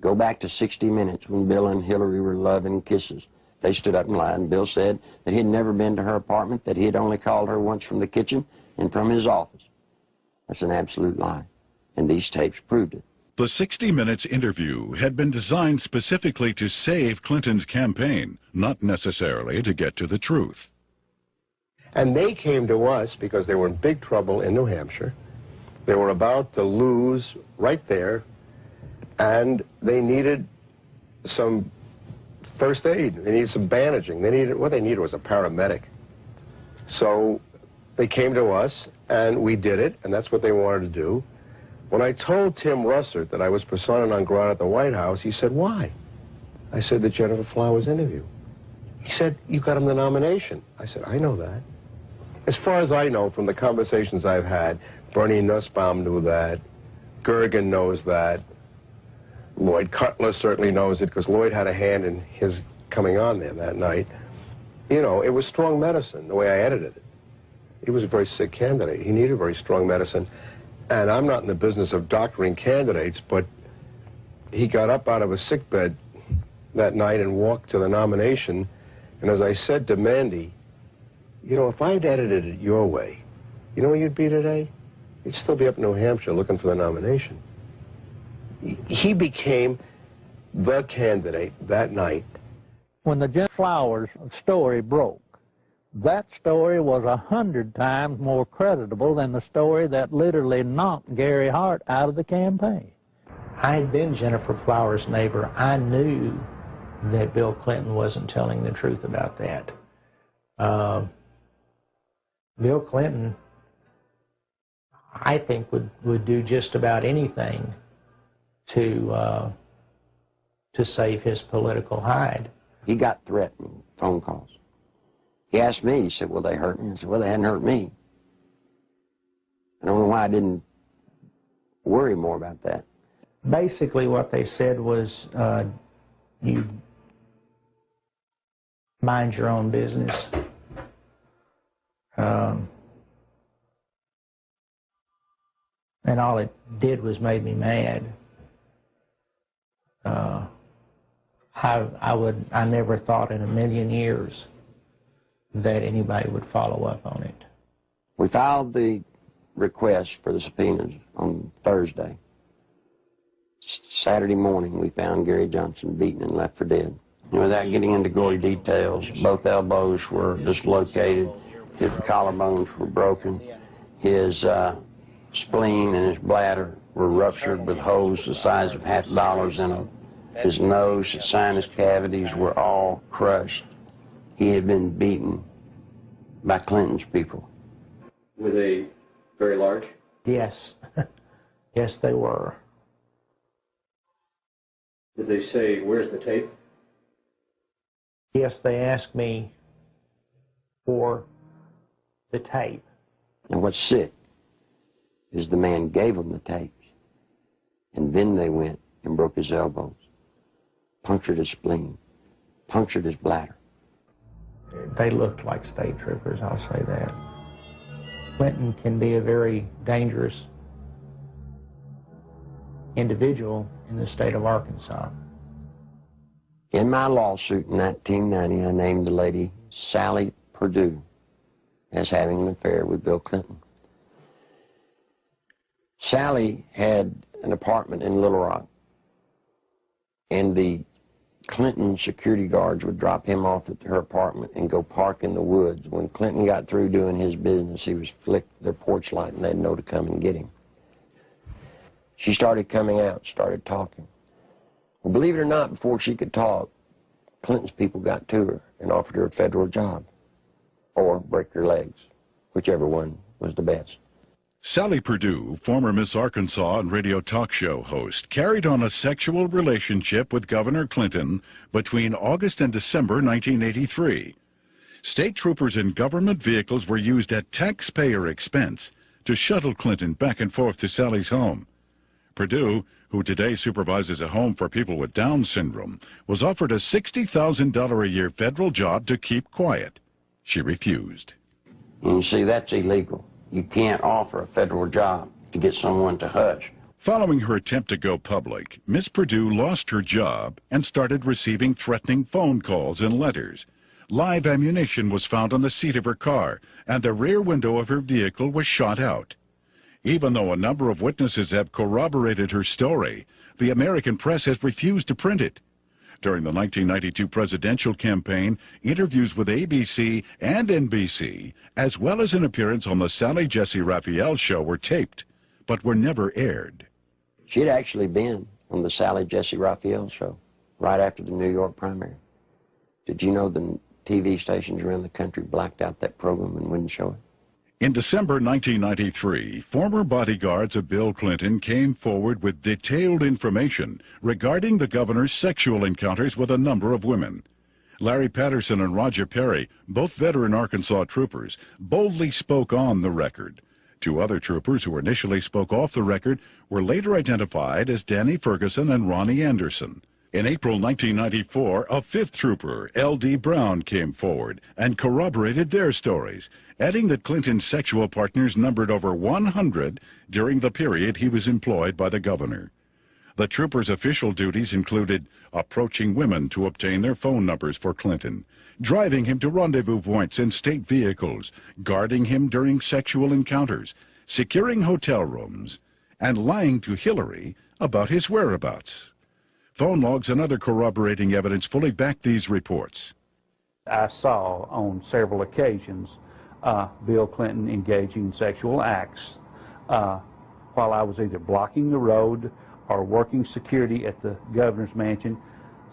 Go back to 60 Minutes when Bill and Hillary were loving kisses. They stood up and lied, and Bill said that he had never been to her apartment, that he had only called her once from the kitchen and from his office. That's an absolute lie, and these tapes proved it. The 60 Minutes interview had been designed specifically to save Clinton's campaign, not necessarily to get to the truth. And they came to us because they were in big trouble in New Hampshire. They were about to lose right there, and they needed some first aid. They needed some bandaging. What they needed was a paramedic. So they came to us, and we did it, and that's what they wanted to do. When I told Tim Russert that I was persona non grata at the White House, he said, "Why?" I said, "The Jennifer Flowers interview." He said, "You got him the nomination." I said, "I know that." As far as I know from the conversations I've had, Bernie Nussbaum knew that, Gergen knows that, Lloyd Cutler certainly knows it because Lloyd had a hand in his coming on there that night. You know, it was strong medicine, the way I edited it. He was a very sick candidate. He needed very strong medicine. And I'm not in the business of doctoring candidates, but he got up out of a sickbed that night and walked to the nomination. And as I said to Mandy, you know, if I'd edited it your way, you know where you'd be today? You'd still be up in New Hampshire looking for the nomination. He became the candidate that night. When the Jennifer Flowers story broke, that story was 100 times more creditable than the story that literally knocked Gary Hart out of the campaign. I had been Jennifer Flowers' neighbor. I knew that Bill Clinton wasn't telling the truth about that. Bill Clinton, I think, would do just about anything to save his political hide. He got threatening phone calls. He asked me, he said, "Will they hurt me?" I said, "Well, they hadn't hurt me." I don't know why I didn't worry more about that. Basically what they said was, you mind your own business. And all it did was made me mad. I never thought in a million years that anybody would follow up on it. We filed the request for the subpoenas on Thursday. Saturday morning, we found Gary Johnson beaten and left for dead. And without getting into gory details, both elbows were dislocated, his collarbones were broken, his spleen and his bladder were ruptured with holes the size of $50 in them. His nose, his sinus cavities were all crushed. He had been beaten by Clinton's people. Were they very large? Yes. Yes, they were. Did they say, "Where's the tape"? Yes, they asked me for the tape. And what's sick is the man gave them the tapes, and then they went and broke his elbows, punctured his spleen, punctured his bladder. They looked like state troopers, I'll say that. Clinton can be a very dangerous individual in the state of Arkansas. In my lawsuit in 1990, I named the lady Sally Perdue as having an affair with Bill Clinton. Sally had an apartment in Little Rock, and the Clinton security guards would drop him off at her apartment and go park in the woods. When Clinton got through doing his business, he was flicked their porch light and they'd know to come and get him. She started coming out, started talking. Well, believe it or not, before she could talk, Clinton's people got to her and offered her a federal job or break her legs, whichever one was the best. Sally Perdue, former Miss Arkansas and radio talk show host, carried on a sexual relationship with Governor Clinton between August and December 1983. State troopers in government vehicles were used at taxpayer expense to shuttle Clinton back and forth to Sally's home. Perdue, who today supervises a home for people with Down syndrome, was offered a $60,000 a year federal job to keep quiet. She refused. You see, that's illegal. You can't offer a federal job to get someone to hush. Following her attempt to go public, Miss Perdue lost her job and started receiving threatening phone calls and letters. Live ammunition was found on the seat of her car, and the rear window of her vehicle was shot out. Even though a number of witnesses have corroborated her story, the American press has refused to print it. During the 1992 presidential campaign, interviews with ABC and NBC, as well as an appearance on the Sally Jesse Raphael show, were taped, but were never aired. She had actually been on the Sally Jesse Raphael show right after the New York primary. Did you know the TV stations around the country blacked out that program and wouldn't show it? In December 1993, former bodyguards of Bill Clinton came forward with detailed information regarding the governor's sexual encounters with a number of women. Larry Patterson and Roger Perry, both veteran Arkansas troopers, boldly spoke on the record. Two other troopers who initially spoke off the record were later identified as Danny Ferguson and Ronnie Anderson. In April 1994, a fifth trooper, L.D. Brown, came forward and corroborated their stories, adding that Clinton's sexual partners numbered over 100 during the period he was employed by the governor. The trooper's official duties included approaching women to obtain their phone numbers for Clinton, driving him to rendezvous points in state vehicles, guarding him during sexual encounters, securing hotel rooms, and lying to Hillary about his whereabouts. Phone logs and other corroborating evidence fully back these reports. I saw on several occasions Bill Clinton engaging in sexual acts while I was either blocking the road or working security at the governor's mansion.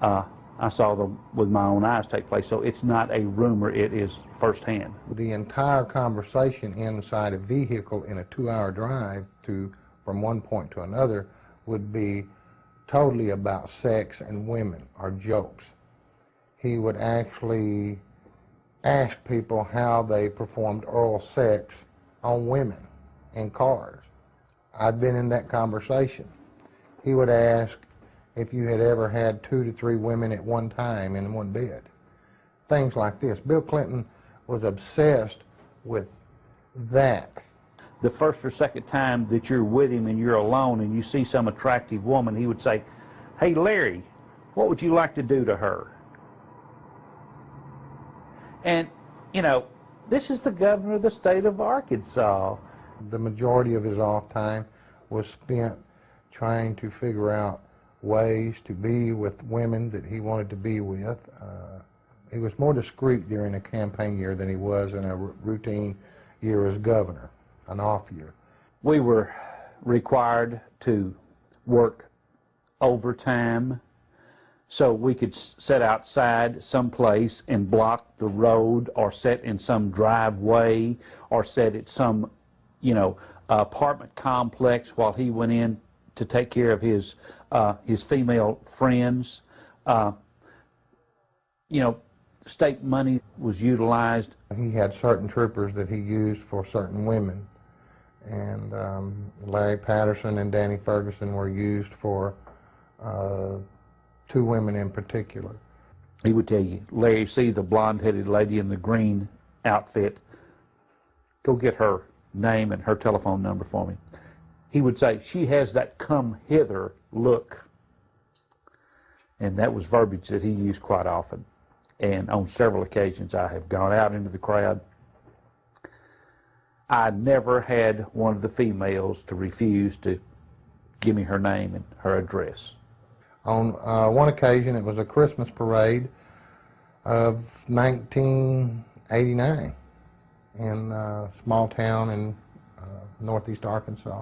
I saw them with my own eyes take place, so it's not a rumor, it is firsthand. The entire conversation inside a vehicle in a 2-hour drive from one point to another would be totally about sex and women or jokes. He would actually ask people how they performed oral sex on women in cars. I'd been in that conversation. He would ask if you had ever had 2 to 3 women at one time in one bed. Things like this. Bill Clinton was obsessed with that. The first or second time that you're with him and you're alone and you see some attractive woman, he would say, "Hey, Larry, what would you like to do to her?" And, you know, this is the governor of the state of Arkansas. The majority of his off time was spent trying to figure out ways to be with women that he wanted to be with. He was more discreet during a campaign year than he was in a routine year as governor, an off year. We were required to work overtime so we could sit outside someplace and block the road, or sit in some driveway, or sit at some, apartment complex while he went in to take care of his female friends. State money was utilized. He had certain troopers that he used for certain women, and Larry Patterson and Danny Ferguson were used for 2 women in particular. He would tell you, "Larry, see the blonde-headed lady in the green outfit? Go get her. name and her telephone number for me. He would say, "She has that come hither look." And that was verbiage that he used quite often. And on several occasions I have gone out into the crowd. I never had one of the females to refuse to give me her name and her address. On one occasion, it was a Christmas parade of 1989 in a small town in northeast Arkansas.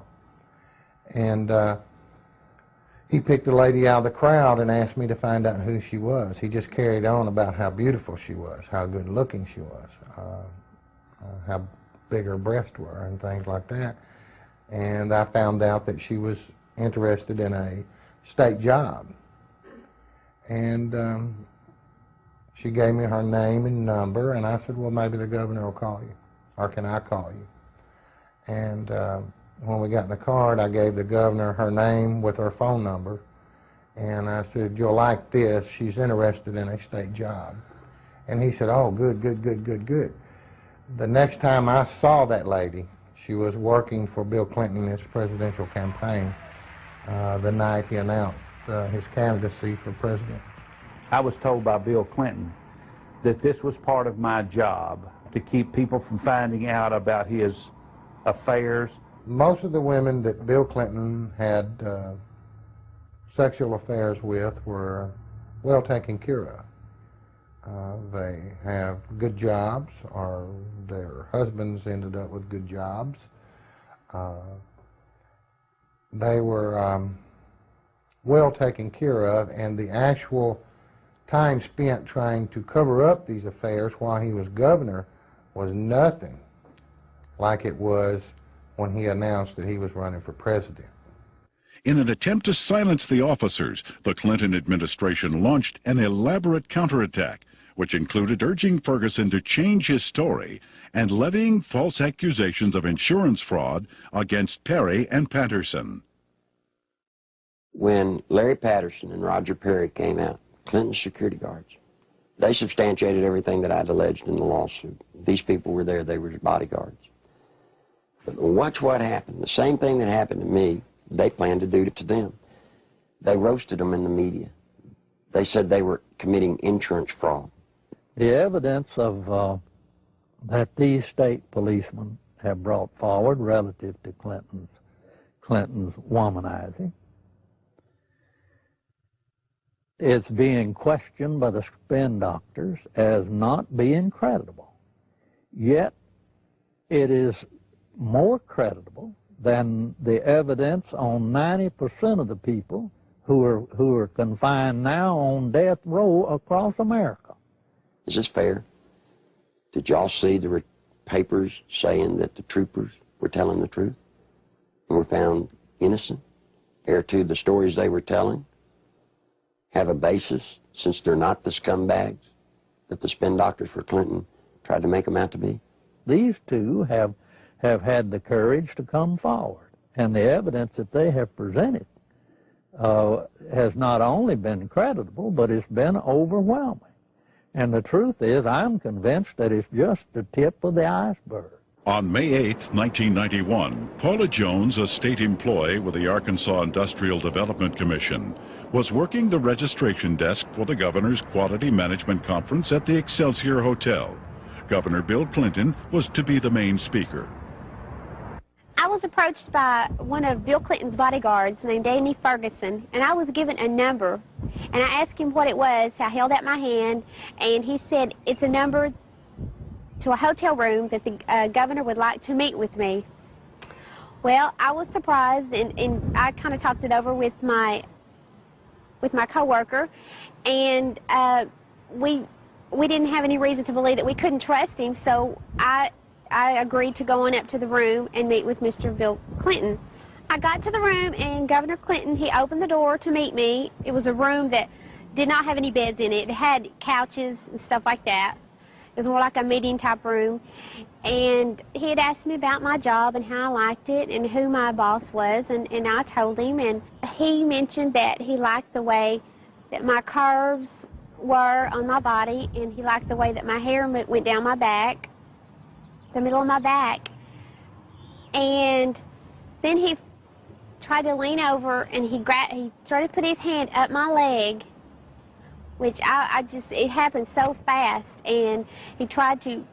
And he picked a lady out of the crowd and asked me to find out who she was. He just carried on about how beautiful she was, how good looking she was, how big her breasts were and things like that. And I found out that she was interested in a state job. And she gave me her name and number, and I said, well, maybe the governor will call you, or can I call you? And when we got in the car, I gave the governor her name with her phone number, and I said, you'll like this, she's interested in a state job. And he said, oh, good, good, good, good, good. The next time I saw that lady, she was working for Bill Clinton in his presidential campaign the night he announced his candidacy for president. I was told by Bill Clinton that this was part of my job, to keep people from finding out about his affairs. Most of the women that Bill Clinton had sexual affairs with were well taken care of. They have good jobs, or their husbands ended up with good jobs. They were well taken care of, and the actual time spent trying to cover up these affairs while he was governor was nothing like it was when he announced that he was running for president. In an attempt to silence the officers, the Clinton administration launched an elaborate counterattack, which included urging Ferguson to change his story and levying false accusations of insurance fraud against Perry and Patterson. When Larry Patterson and Roger Perry came out, Clinton's security guards, they substantiated everything that I'd alleged in the lawsuit. These people were there, they were his bodyguards. But watch what happened. The same thing that happened to me, they planned to do to them. They roasted them in the media. They said they were committing insurance fraud. The evidence of that these state policemen have brought forward relative to Clinton's womanizing is being questioned by the spin doctors as not being credible. Yet it is more credible than the evidence on 90% of the people who are confined now on death row across America. Is this fair? Did y'all see the papers saying that the troopers were telling the truth and were found innocent? Heir to the stories they were telling have a basis, since they're not the scumbags that the spin doctors for Clinton tried to make them out to be? These two have had the courage to come forward, and the evidence that they have presented has not only been credible, but it's been overwhelming. And the truth is, I'm convinced that it's just the tip of the iceberg. On May 8, 1991, Paula Jones, a state employee with the Arkansas Industrial Development Commission, was working the registration desk for the governor's Quality Management Conference at the Excelsior Hotel. Governor Bill Clinton was to be the main speaker. I was approached by one of Bill Clinton's bodyguards named Danny Ferguson, and I was given a number. And I asked him what it was. I held out my hand, and he said, it's a number to a hotel room that the governor would like to meet with me. Well, I was surprised, and I kind of talked it over with my coworker, and we didn't have any reason to believe that we couldn't trust him, so I agreed to go on up to the room and meet with Mr. Bill Clinton. I got to the room, and Governor Clinton, he opened the door to meet me. It was a room that did not have any beds in it. It had couches and stuff like that. It was more like a meeting type room. And he had asked me about my job and how I liked it and who my boss was, and I told him. And he mentioned that he liked the way that my curves were on my body, and he liked the way that my hair went down my back, the middle of my back. And then he tried to lean over, and he started to put his hand up my leg, which it happened so fast, and he tried to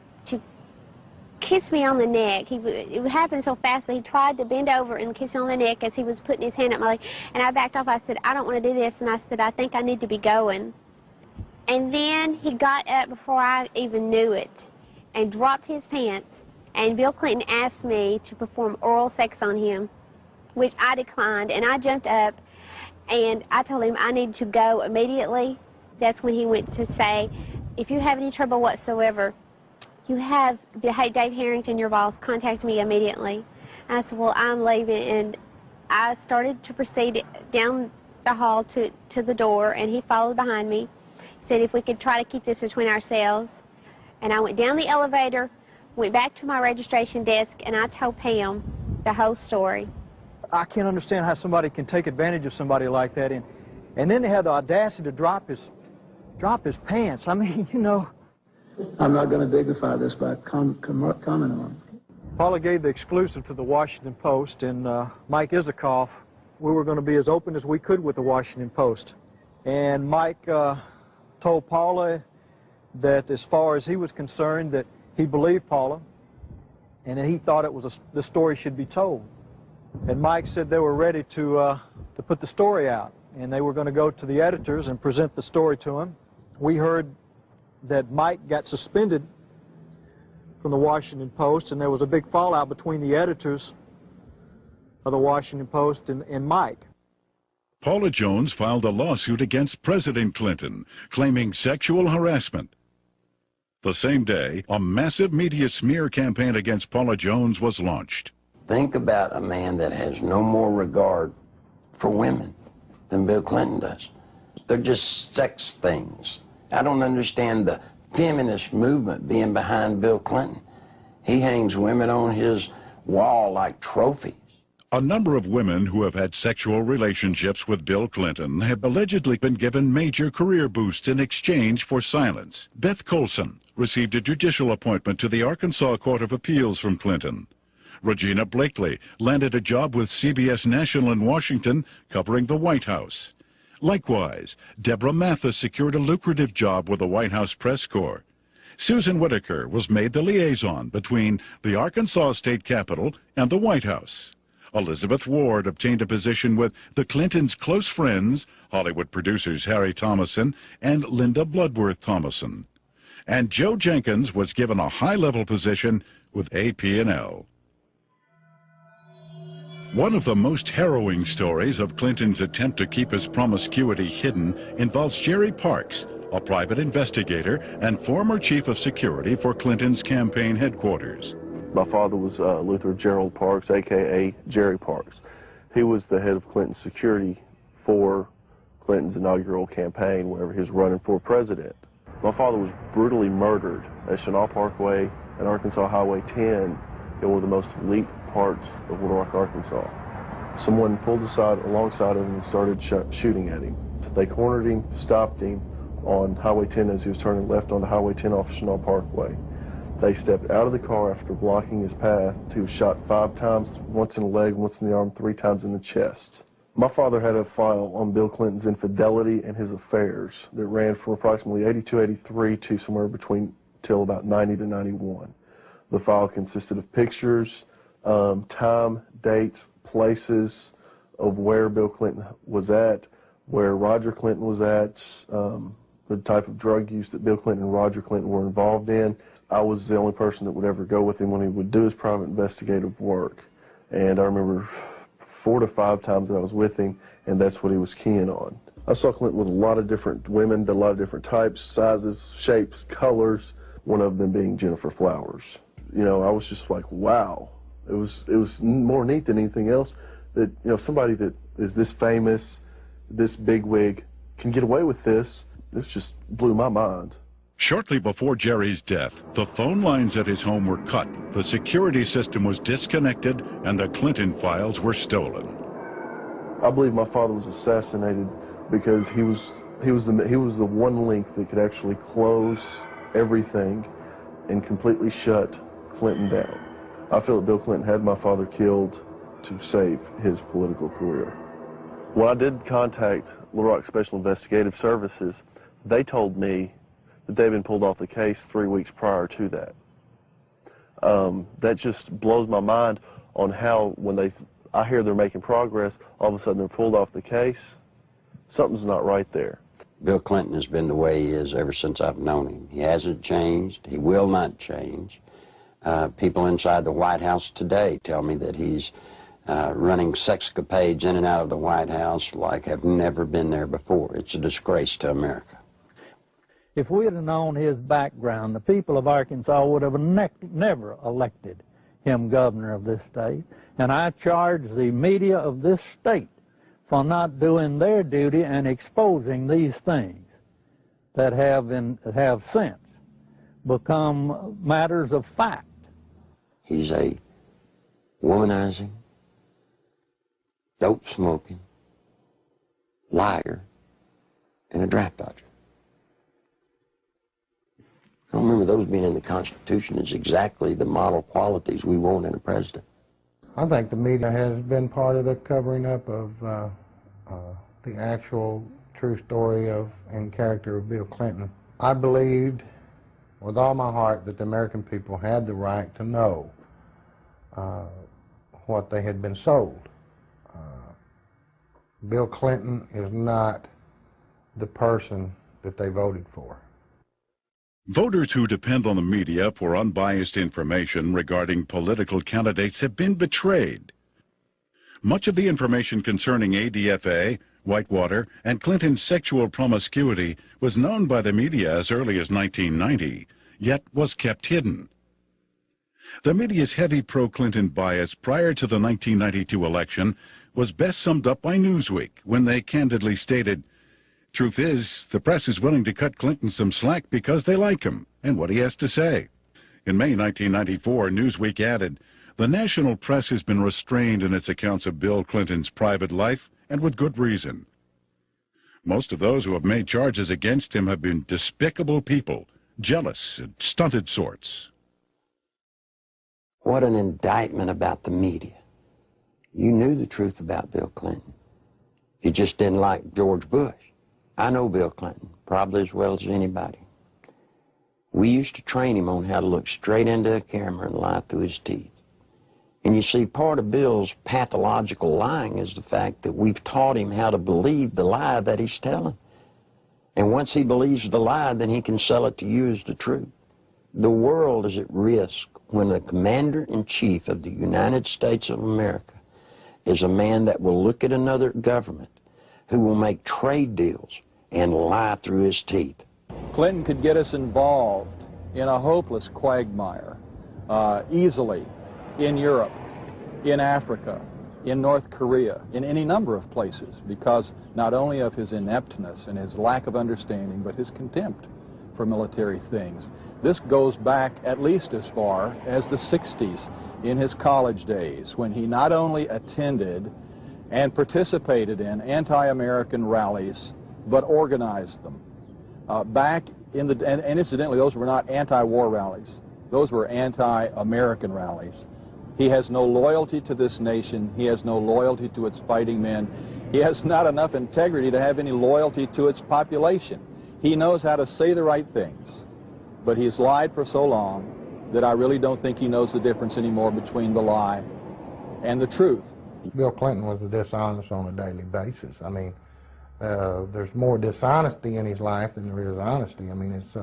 kiss me on the neck. It happened so fast, but he tried to bend over and kiss me on the neck as he was putting his hand up my leg. And I backed off. I said, I don't want to do this. And I said, I think I need to be going. And then he got up before I even knew it and dropped his pants. And Bill Clinton asked me to perform oral sex on him, which I declined. And I jumped up, and I told him I needed to go immediately. That's when he went to say, if you have any trouble whatsoever, you have Dave Harrington, your boss, contact me immediately. And I said, well, I'm leaving. And I started to proceed down the hall to the door, and he followed behind me. He said if we could try to keep this between ourselves. And I went down the elevator, went back to my registration desk, and I told Pam the whole story. I can't understand how somebody can take advantage of somebody like that. And then they have the audacity to drop his pants. I mean, you know. I'm not going to dignify this by commenting on it. Paula gave the exclusive to the Washington Post, and Mike Isikoff, we were going to be as open as we could with the Washington Post. And Mike told Paula that as far as he was concerned, that he believed Paula, and that he thought the story should be told. And Mike said they were ready to put the story out, and they were going to go to the editors and present the story to him. We heard that Mike got suspended from the Washington Post, and there was a big fallout between the editors of the Washington Post and Mike. Paula Jones filed a lawsuit against President Clinton, claiming sexual harassment. The same day, a massive media smear campaign against Paula Jones was launched. Think about a man that has no more regard for women than Bill Clinton does. They're just sex things. I don't understand the feminist movement being behind Bill Clinton. He hangs women on his wall like trophies. A number of women who have had sexual relationships with Bill Clinton have allegedly been given major career boosts in exchange for silence. Beth Colson received a judicial appointment to the Arkansas Court of Appeals from Clinton. Regina Blakely landed a job with CBS National in Washington covering the White House. Likewise, Deborah Mathis secured a lucrative job with the White House Press Corps. Susan Whitaker was made the liaison between the Arkansas State Capitol and the White House. Elizabeth Ward obtained a position with the Clintons' close friends, Hollywood producers Harry Thomason and Linda Bloodworth Thomason. And Joe Jenkins was given a high-level position with AP&L. One of the most harrowing stories of Clinton's attempt to keep his promiscuity hidden involves Jerry Parks, a private investigator and former chief of security for Clinton's campaign headquarters. My father was Luther Gerald Parks, a.k.a. Jerry Parks. He was the head of Clinton's security for Clinton's inaugural campaign whenever he was running for president. My father was brutally murdered at Chenal Parkway and Arkansas Highway 10 in one of the most elite parts of Little Rock, Arkansas. Someone pulled aside alongside him and started shooting at him. They cornered him, stopped him on Highway 10 as he was turning left onto Highway 10 off Chenal Parkway. They stepped out of the car after blocking his path. He was shot 5 times, once in the leg, once in the arm, 3 times in the chest. My father had a file on Bill Clinton's infidelity and his affairs that ran from approximately 82, 83 to somewhere between till about 90 to 91. The file consisted of pictures, time, dates, places of where Bill Clinton was at, where Roger Clinton was at, the type of drug use that Bill Clinton and Roger Clinton were involved in. I was the only person that would ever go with him when he would do his private investigative work. And I remember 4 to 5 times that I was with him, and that's what he was keying on. I saw Clinton with a lot of different women, a lot of different types, sizes, shapes, colors, one of them being Jennifer Flowers. You know, I was just like, wow. It was more neat than anything else that, you know, somebody that is this famous, this bigwig, can get away with this. This just blew my mind. Shortly before Jerry's death, the phone lines at his home were cut, the security system was disconnected, and the Clinton files were stolen. I believe my father was assassinated because he was the one link that could actually close everything and completely shut Clinton down. I feel that Bill Clinton had my father killed to save his political career. When I did contact Little Rock Special Investigative Services, they told me that they had been pulled off the case 3 weeks prior to that. That just blows my mind on how when I hear they're making progress, all of a sudden they're pulled off the case. Something's not right there. Bill Clinton has been the way he is ever since I've known him. He hasn't changed. He will not change. People inside the White House today tell me that he's running sexcapades in and out of the White House like have never been there before. It's a disgrace to America. If we had known his background, the people of Arkansas would have never elected him governor of this state. And I charge the media of this state for not doing their duty and exposing these things that have since become matters of fact. He's a womanizing, dope-smoking, liar, and a draft dodger. I don't remember those being in the Constitution as exactly the model qualities we want in a president. I think the media has been part of the covering up of the actual true story of and character of Bill Clinton. I believed with all my heart that the American people had the right to know what they had been sold. Bill Clinton is not the person that they voted for. Voters who depend on the media for unbiased information regarding political candidates have been betrayed. Much of the information concerning ADFA, Whitewater, and Clinton's sexual promiscuity was known by the media as early as 1990, yet was kept hidden. The media's heavy pro-Clinton bias prior to the 1992 election was best summed up by Newsweek when they candidly stated, "Truth is, the press is willing to cut Clinton some slack because they like him and what he has to say." In May 1994, Newsweek added, "The national press has been restrained in its accounts of Bill Clinton's private life, and with good reason. Most of those who have made charges against him have been despicable people, jealous and stunted sorts." What an indictment about the media. You knew the truth about Bill Clinton. You just didn't like George Bush. I know Bill Clinton, probably as well as anybody. We used to train him on how to look straight into a camera and lie through his teeth. And you see, part of Bill's pathological lying is the fact that we've taught him how to believe the lie that he's telling. And once he believes the lie, then he can sell it to you as the truth. The world is at risk when the commander-in-chief of the United States of America is a man that will look at another government, who will make trade deals and lie through his teeth. Clinton could get us involved in a hopeless quagmire easily in Europe, in Africa, in North Korea, in any number of places, because not only of his ineptness and his lack of understanding, but his contempt for military things. This goes back at least as far as the 60s, in his college days, when he not only attended and participated in anti-American rallies, but organized them. Back in the, and incidentally, those were not anti-war rallies. Those were anti-American rallies. He has no loyalty to this nation. He has no loyalty to its fighting men. He has not enough integrity to have any loyalty to its population. He knows how to say the right things, but he's lied for so long that I really don't think he knows the difference anymore between the lie and the truth. Bill Clinton was dishonest on a daily basis. I mean, there's more dishonesty in his life than there is honesty. I mean, it's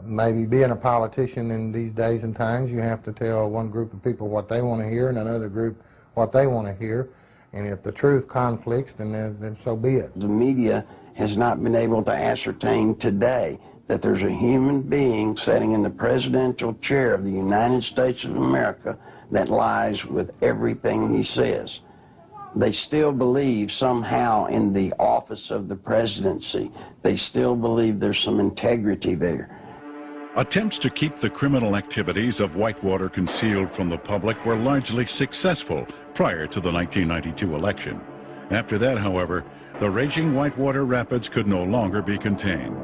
maybe being a politician in these days and times, you have to tell one group of people what they want to hear and another group what they want to hear. And if the truth conflicts, then so be it. The media has not been able to ascertain today that there's a human being sitting in the presidential chair of the United States of America that lies with everything he says. They still believe somehow in the office of the presidency. They still believe there's some integrity there. Attempts to keep the criminal activities of Whitewater concealed from the public were largely successful prior to the 1992 election. After that, however, the raging Whitewater Rapids could no longer be contained.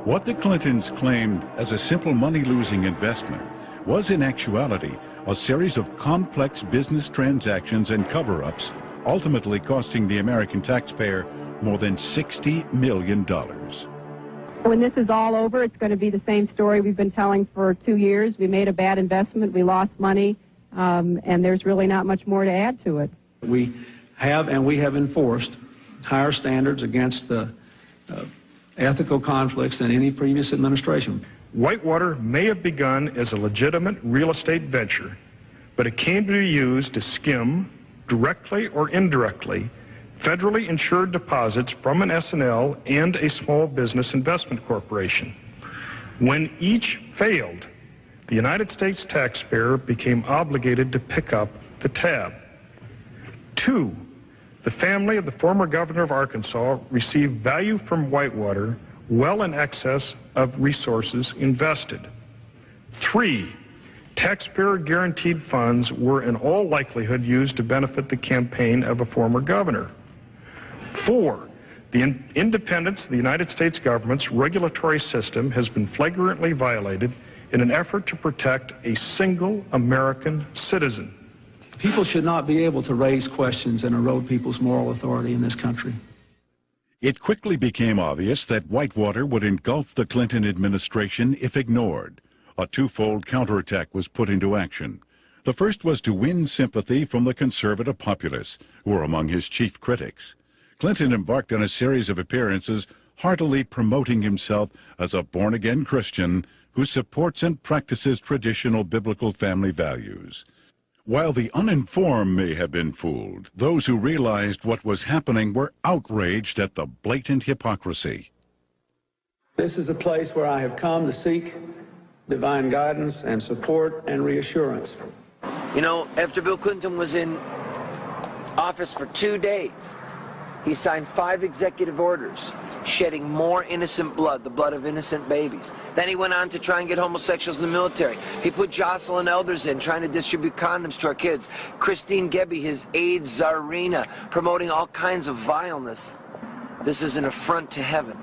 What the Clintons claimed as a simple money-losing investment was in actuality a series of complex business transactions and cover-ups, ultimately costing the American taxpayer more than $60 million. When this is all over, it's going to be the same story we've been telling for 2 years. We made a bad investment, we lost money, and there's really not much more to add to it. We have enforced higher standards against the ethical conflicts than any previous administration. Whitewater may have begun as a legitimate real estate venture, but it came to be used to skim, directly or indirectly, federally insured deposits from an S&L and a small business investment corporation. When each failed, the United States taxpayer became obligated to pick up the tab. 2, the family of the former governor of Arkansas received value from Whitewater well in excess of resources invested. 3, taxpayer guaranteed funds were in all likelihood used to benefit the campaign of a former governor. 4, the independence of the United States government's regulatory system has been flagrantly violated in an effort to protect a single American citizen. People should not be able to raise questions and erode people's moral authority in this country. It quickly became obvious that Whitewater would engulf the Clinton administration if ignored. A twofold counterattack was put into action. The first was to win sympathy from the conservative populace, who were among his chief critics. Clinton embarked on a series of appearances heartily promoting himself as a born-again Christian who supports and practices traditional biblical family values. While the uninformed may have been fooled, those who realized what was happening were outraged at the blatant hypocrisy. This is a place where I have come to seek divine guidance and support and reassurance. You know, after Bill Clinton was in office for 2 days, he signed 5 executive orders, shedding more innocent blood, the blood of innocent babies. Then he went on to try and get homosexuals in the military. He put Jocelyn Elders in, trying to distribute condoms to our kids. Christine Gebbe, his AIDS czarina, promoting all kinds of vileness. This is an affront to heaven.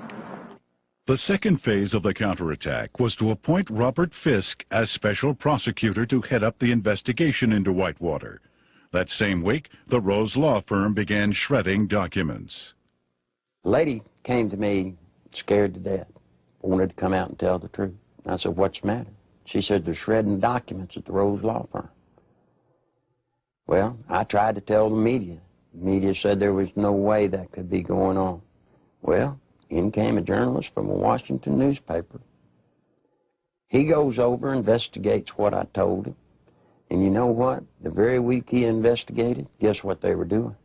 The second phase of the counterattack was to appoint Robert Fisk as special prosecutor to head up the investigation into Whitewater. That same week, the Rose Law Firm began shredding documents. A lady came to me scared to death, wanted to come out and tell the truth. I said, "What's the matter?" She said, "They're shredding documents at the Rose Law Firm." Well, I tried to tell the media. The media said there was no way that could be going on. Well, in came a journalist from a Washington newspaper. He goes over, investigates what I told him. And you know what? The very week he investigated, guess what they were doing?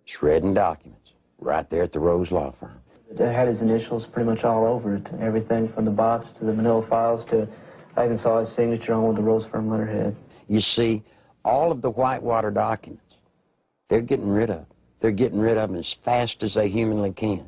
Shredding documents right there at the Rose Law Firm. It had his initials pretty much all over it. Everything from the box to the manila files to, I even saw his signature on with the Rose Firm letterhead. You see, all of the Whitewater documents, they're getting rid of. They're getting rid of them as fast as they humanly can.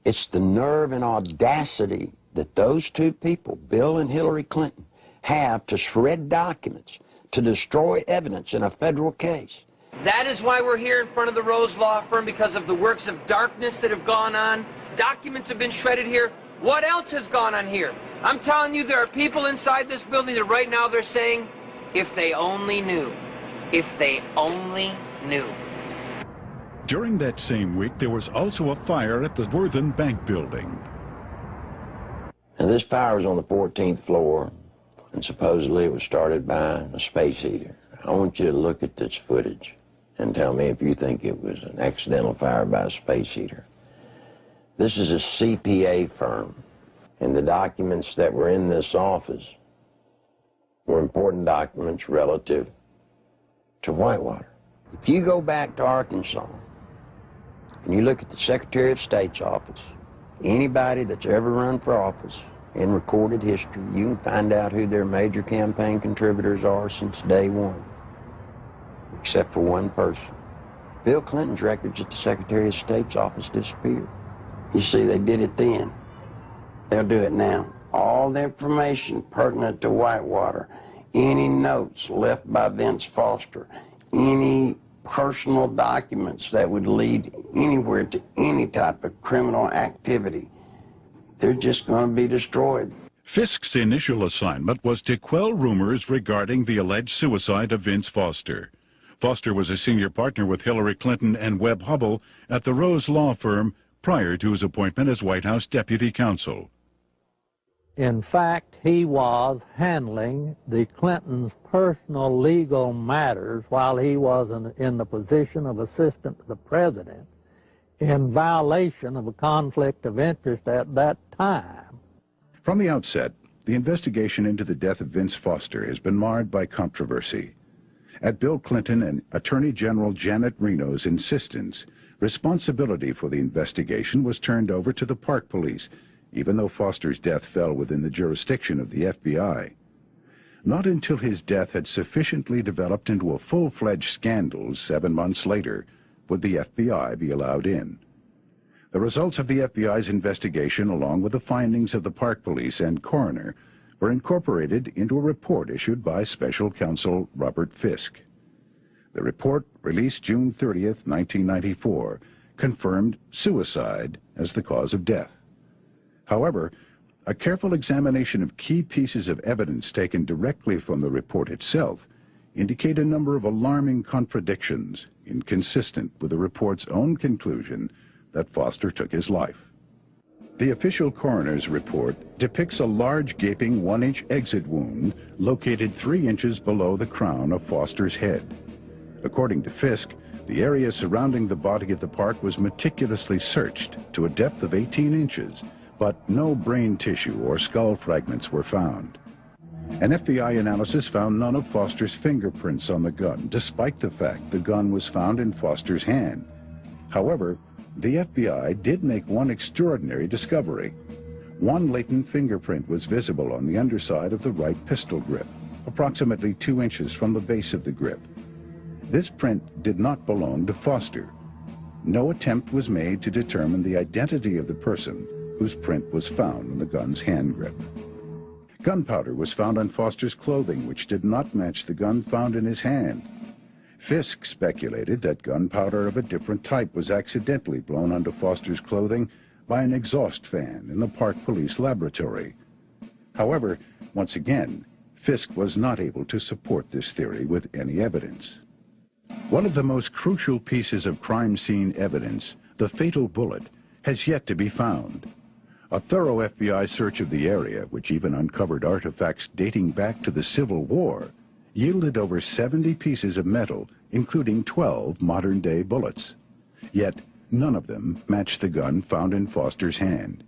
It's the nerve and audacity that those two people, Bill and Hillary Clinton, have to shred documents, to destroy evidence in a federal case. That is why we're here in front of the Rose Law Firm, because of the works of darkness that have gone on. Documents have been shredded here. What else has gone on here? I'm telling you, there are people inside this building that right now they're saying, if they only knew, if they only knew. During that same week, there was also a fire at the Worthen Bank building. Now, this fire was on the 14th floor, and supposedly it was started by a space heater. I want you to look at this footage and tell me if you think it was an accidental fire by a space heater. This is a CPA firm, and the documents that were in this office were important documents relative to Whitewater. If you go back to Arkansas and you look at the Secretary of State's office, anybody that's ever run for office in recorded history, you can find out who their major campaign contributors are since day one, except for one person. Bill Clinton's records at the Secretary of State's office disappeared. You see, they did it then. They'll do it now. All the information pertinent to Whitewater, any notes left by Vince Foster, any personal documents that would lead anywhere to any type of criminal activity, they're just going to be destroyed. Fisk's initial assignment was to quell rumors regarding the alleged suicide of Vince Foster. Foster was a senior partner with Hillary Clinton and Webb Hubbell at the Rose Law Firm prior to his appointment as White House Deputy Counsel. In fact, he was handling the Clintons' personal legal matters while he was in the position of assistant to the president, in violation of a conflict of interest at that time. From the outset, the investigation into the death of Vince Foster has been marred by controversy. At Bill Clinton and Attorney General Janet Reno's insistence, responsibility for the investigation was turned over to the Park Police, even though Foster's death fell within the jurisdiction of the FBI. Not until his death had sufficiently developed into a full-fledged scandal 7 months later would the FBI be allowed in. The results of the FBI's investigation, along with the findings of the Park Police and coroner, were incorporated into a report issued by Special Counsel Robert Fisk. The report, released June 30th, 1994, confirmed suicide as the cause of death. However, a careful examination of key pieces of evidence taken directly from the report itself indicate a number of alarming contradictions inconsistent with the report's own conclusion that Foster took his life. The official coroner's report depicts a large gaping 1-inch exit wound located 3 inches below the crown of Foster's head. According to Fisk, the area surrounding the body at the park was meticulously searched to a depth of 18 inches, but no brain tissue or skull fragments were found. An FBI analysis found none of Foster's fingerprints on the gun, despite the fact the gun was found in Foster's hand. However, the FBI did make one extraordinary discovery. One latent fingerprint was visible on the underside of the right pistol grip, approximately 2 inches from the base of the grip. This print did not belong to Foster. No attempt was made to determine the identity of the person whose print was found on the gun's hand grip. Gunpowder was found on Foster's clothing, which did not match the gun found in his hand. Fisk speculated that gunpowder of a different type was accidentally blown onto Foster's clothing by an exhaust fan in the Park Police laboratory. However, once again, Fisk was not able to support this theory with any evidence. One of the most crucial pieces of crime scene evidence, the fatal bullet, has yet to be found. A thorough FBI search of the area, which even uncovered artifacts dating back to the Civil War, yielded over 70 pieces of metal, including 12 modern-day bullets. Yet, none of them matched the gun found in Foster's hand.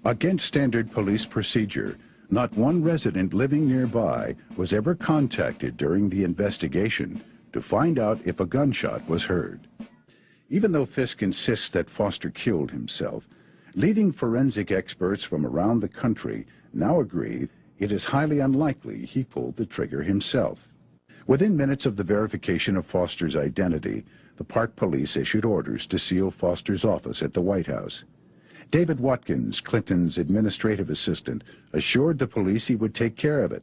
Against standard police procedure, not one resident living nearby was ever contacted during the investigation to find out if a gunshot was heard. Even though Fisk insists that Foster killed himself, leading forensic experts from around the country now agree it is highly unlikely he pulled the trigger himself. Within minutes of the verification of Foster's identity, the Park Police issued orders to seal Foster's office at the White House. David Watkins, Clinton's administrative assistant, assured the police he would take care of it.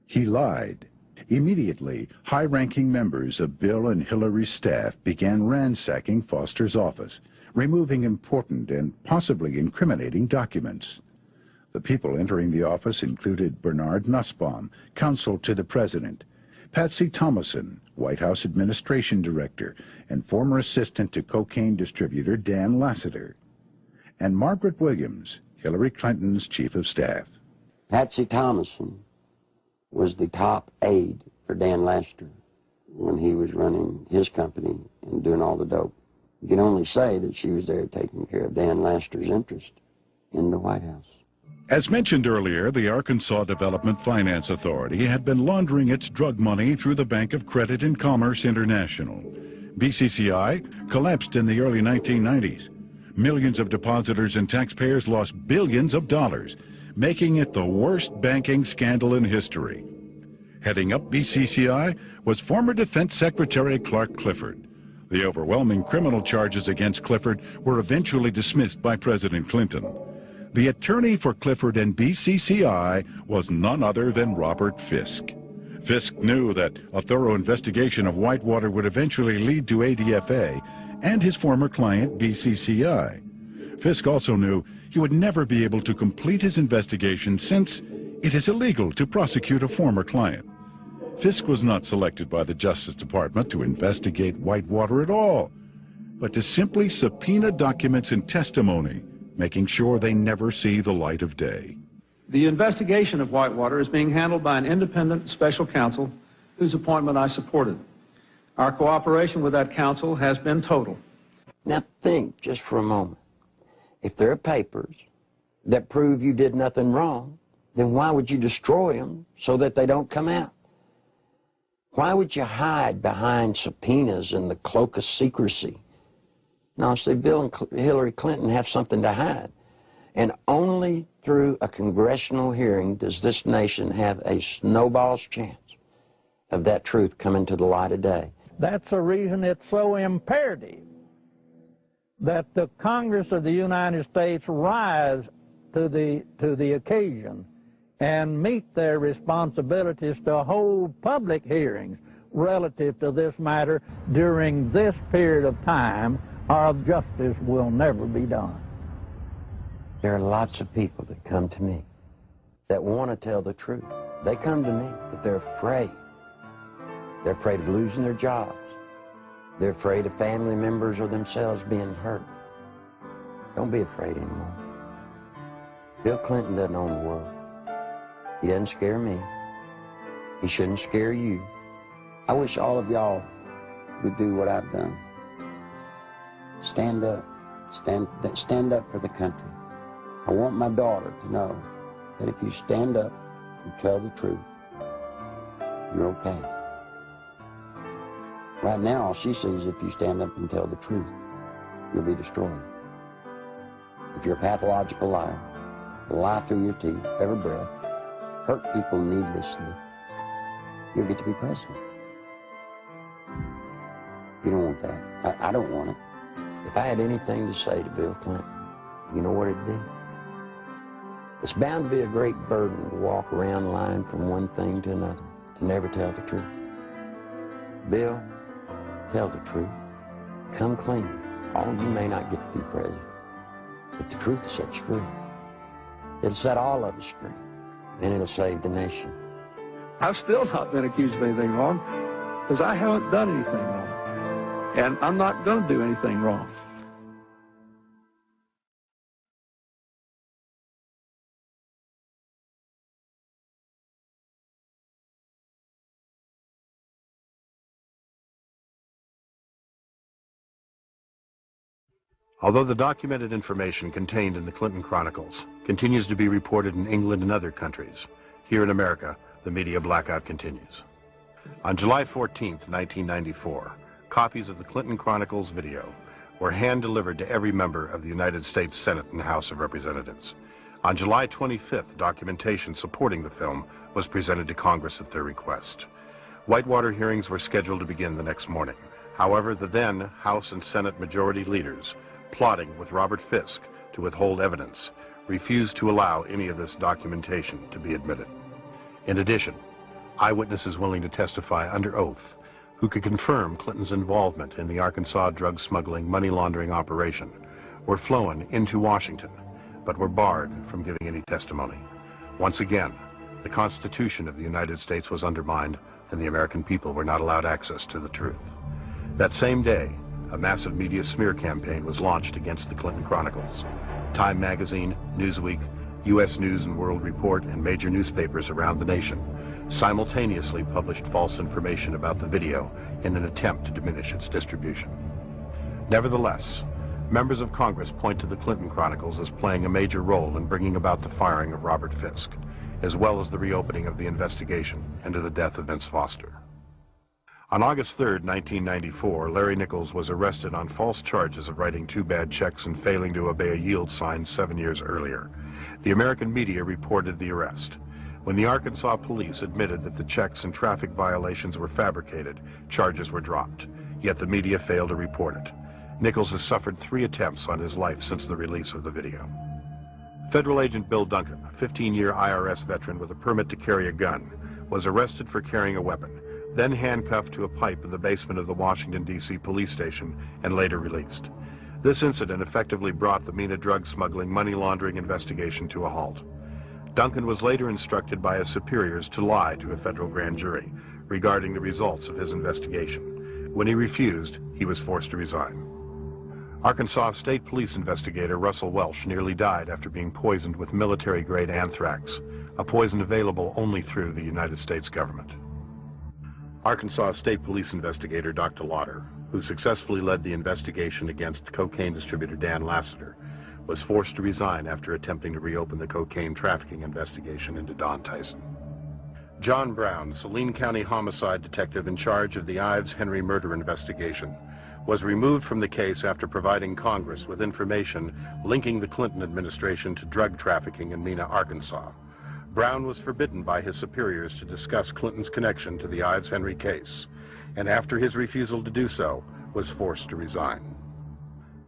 He lied. Immediately, high-ranking members of Bill and Hillary's staff began ransacking Foster's office, removing important and possibly incriminating documents. The people entering the office included Bernard Nussbaum, counsel to the president, Patsy Thomason, White House Administration Director and former assistant to cocaine distributor Dan Lassiter, and Margaret Williams, Hillary Clinton's chief of staff. Patsy Thomason was the top aide for Dan Lassiter when he was running his company and doing all the dope. You can only say that she was there taking care of Dan Lassiter's interest in the White House. As mentioned earlier, the Arkansas Development Finance Authority had been laundering its drug money through the Bank of Credit and Commerce International. BCCI collapsed in the early 1990s. Millions of depositors and taxpayers lost billions of dollars, making it the worst banking scandal in history. Heading up BCCI was former Defense Secretary Clark Clifford. The overwhelming criminal charges against Clifford were eventually dismissed by President Clinton. The attorney for Clifford and BCCI was none other than Robert Fisk. Fisk knew that a thorough investigation of Whitewater would eventually lead to ADFA and his former client BCCI. Fisk also knew he would never be able to complete his investigation since it is illegal to prosecute a former client. Fisk was not selected by the Justice Department to investigate Whitewater at all, but to simply subpoena documents and testimony, making sure they never see the light of day. The investigation of Whitewater is being handled by an independent special counsel whose appointment I supported. Our cooperation with that counsel has been total. Now think just for a moment. If there are papers that prove you did nothing wrong, then why would you destroy them so that they don't come out? Why would you hide behind subpoenas in the cloak of secrecy? No, see, Bill and Hillary Clinton have something to hide. And only through a congressional hearing does this nation have a snowball's chance of that truth coming to the light of day. That's the reason it's so imperative that the Congress of the United States rise to the occasion and meet their responsibilities to hold public hearings relative to this matter during this period of time, or justice will never be done. There are lots of people that come to me that want to tell the truth. They come to me, but they're afraid. They're afraid of losing their jobs. They're afraid of family members or themselves being hurt. Don't be afraid anymore. Bill Clinton doesn't own the world. He doesn't scare me. He shouldn't scare you. I wish all of y'all would do what I've done. Stand up. Stand up for the country. I want my daughter to know that if you stand up and tell the truth, you're okay. Right now, all she sees, if you stand up and tell the truth, you'll be destroyed. If you're a pathological liar, lie through your teeth, every breath, hurt people needlessly, you'll get to be president. You don't want that. I don't want it. If I had anything to say to Bill Clinton, you know what it'd be? It's bound to be a great burden to walk around lying from one thing to another, to never tell the truth. Bill, tell the truth. Come clean. All you may not get to be president, but the truth will set you free. It'll set all of us free, and it'll save the nation. I've still not been accused of anything wrong because I haven't done anything wrong. And I'm not going to do anything wrong. Although the documented information contained in the Clinton Chronicles continues to be reported in England and other countries, here in America, the media blackout continues. On July 14th, 1994, copies of the Clinton Chronicles video were hand-delivered to every member of the United States Senate and House of Representatives. On July 25th, documentation supporting the film was presented to Congress at their request. Whitewater hearings were scheduled to begin the next morning. However, the then House and Senate majority leaders, plotting with Robert Fisk to withhold evidence, refused to allow any of this documentation to be admitted. In addition, eyewitnesses willing to testify under oath who could confirm Clinton's involvement in the Arkansas drug smuggling money laundering operation were flown into Washington, but were barred from giving any testimony. Once again, the Constitution of the United States was undermined and the American people were not allowed access to the truth. That same day, a massive media smear campaign was launched against the Clinton Chronicles. Time magazine, Newsweek, U.S. News and World Report, and major newspapers around the nation simultaneously published false information about the video in an attempt to diminish its distribution. Nevertheless, members of Congress point to the Clinton Chronicles as playing a major role in bringing about the firing of Robert Fisk, as well as the reopening of the investigation into the death of Vince Foster. On August 3, 1994, Larry Nichols was arrested on false charges of writing 2 bad checks and failing to obey a yield sign 7 years earlier. The American media reported the arrest. When the Arkansas police admitted that the checks and traffic violations were fabricated, charges were dropped. Yet the media failed to report it. Nichols has suffered 3 attempts on his life since the release of the video. Federal agent Bill Duncan, a 15-year IRS veteran with a permit to carry a gun, was arrested for carrying a weapon, then handcuffed to a pipe in the basement of the Washington, D.C. police station and later released. This incident effectively brought the MENA drug smuggling money laundering investigation to a halt. Duncan was later instructed by his superiors to lie to a federal grand jury regarding the results of his investigation. When he refused, he was forced to resign. Arkansas State Police investigator Russell Welsh nearly died after being poisoned with military-grade anthrax, a poison available only through the United States government. Arkansas State Police investigator Dr. Lauder, who successfully led the investigation against cocaine distributor Dan Lassiter, was forced to resign after attempting to reopen the cocaine trafficking investigation into Don Tyson. John Brown, Saline County homicide detective in charge of the Ives Henry murder investigation, was removed from the case after providing Congress with information linking the Clinton administration to drug trafficking in Mena, Arkansas. Brown was forbidden by his superiors to discuss Clinton's connection to the Ives Henry case, and after his refusal to do so, was forced to resign.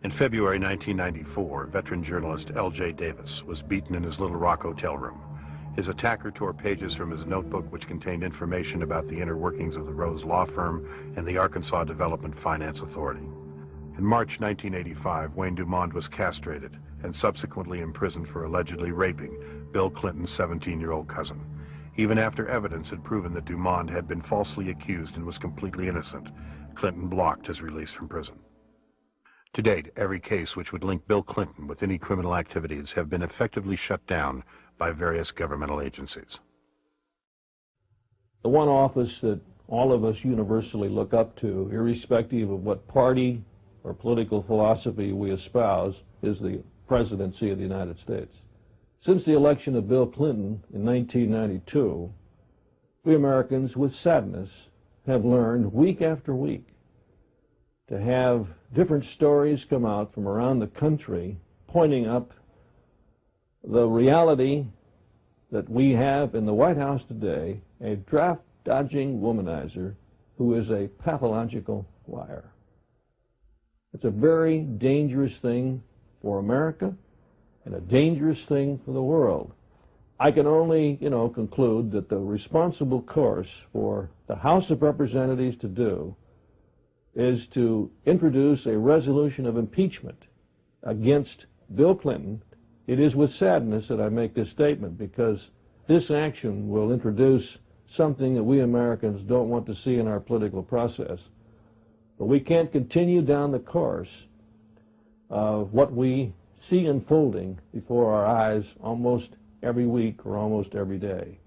In February 1994, veteran journalist L.J. Davis was beaten in his Little Rock hotel room. His attacker tore pages from his notebook which contained information about the inner workings of the Rose Law Firm and the Arkansas Development Finance Authority. In March 1985, Wayne Dumond was castrated and subsequently imprisoned for allegedly raping Bill Clinton's 17-year-old cousin. Even after evidence had proven that Dumond had been falsely accused and was completely innocent, Clinton blocked his release from prison. To date, every case which would link Bill Clinton with any criminal activities have been effectively shut down by various governmental agencies. The one office that all of us universally look up to, irrespective of what party or political philosophy we espouse, is the presidency of the United States. Since the election of Bill Clinton in 1992, we Americans, with sadness, have learned week after week to have different stories come out from around the country pointing up the reality that we have in the White House today, a draft-dodging womanizer who is a pathological liar. It's a very dangerous thing for America and a dangerous thing for the world. I can only, conclude that the responsible course for the House of Representatives to do is to introduce a resolution of impeachment against Bill Clinton. It is with sadness that I make this statement, because this action will introduce something that we Americans don't want to see in our political process. But we can't continue down the course of what we see unfolding before our eyes almost every week or almost every day.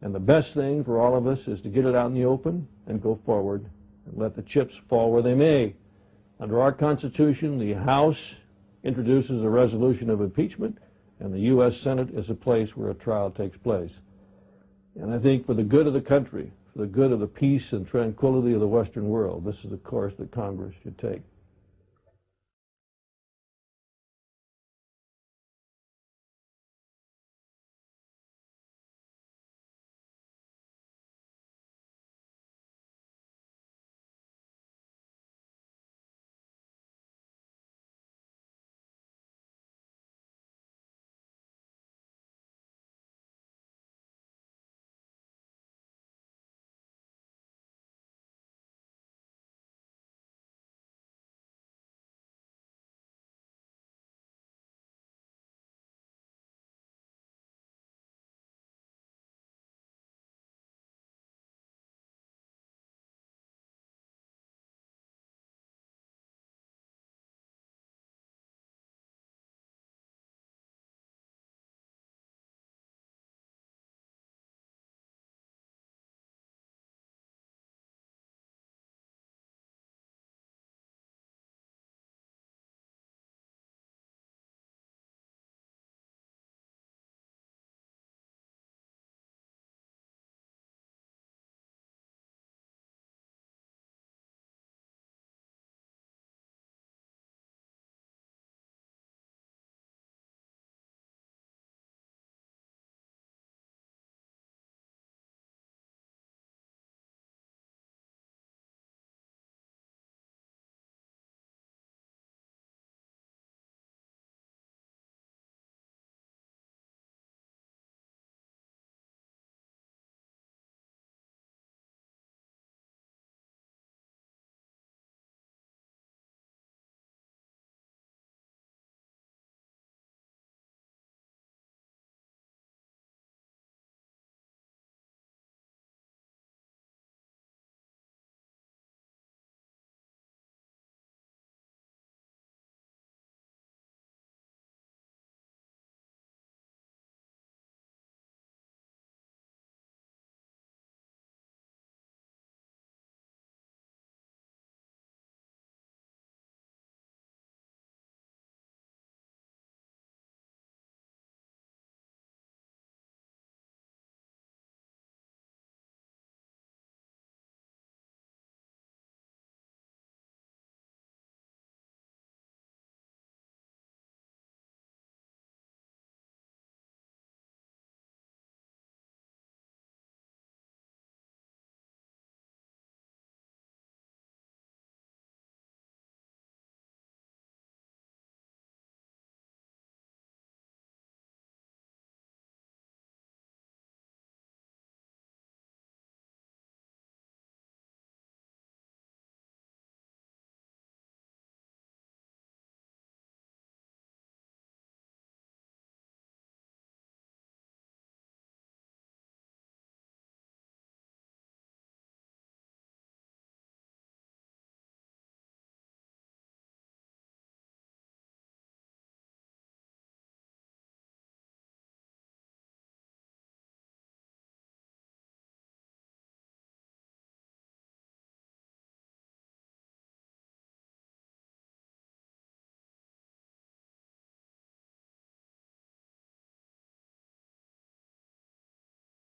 And the best thing for all of us is to get it out in the open and go forward and let the chips fall where they may. Under our Constitution, the House introduces a resolution of impeachment, and the U.S. Senate is a place where a trial takes place. And I think for the good of the country, for the good of the peace and tranquility of the Western world, this is the course that Congress should take.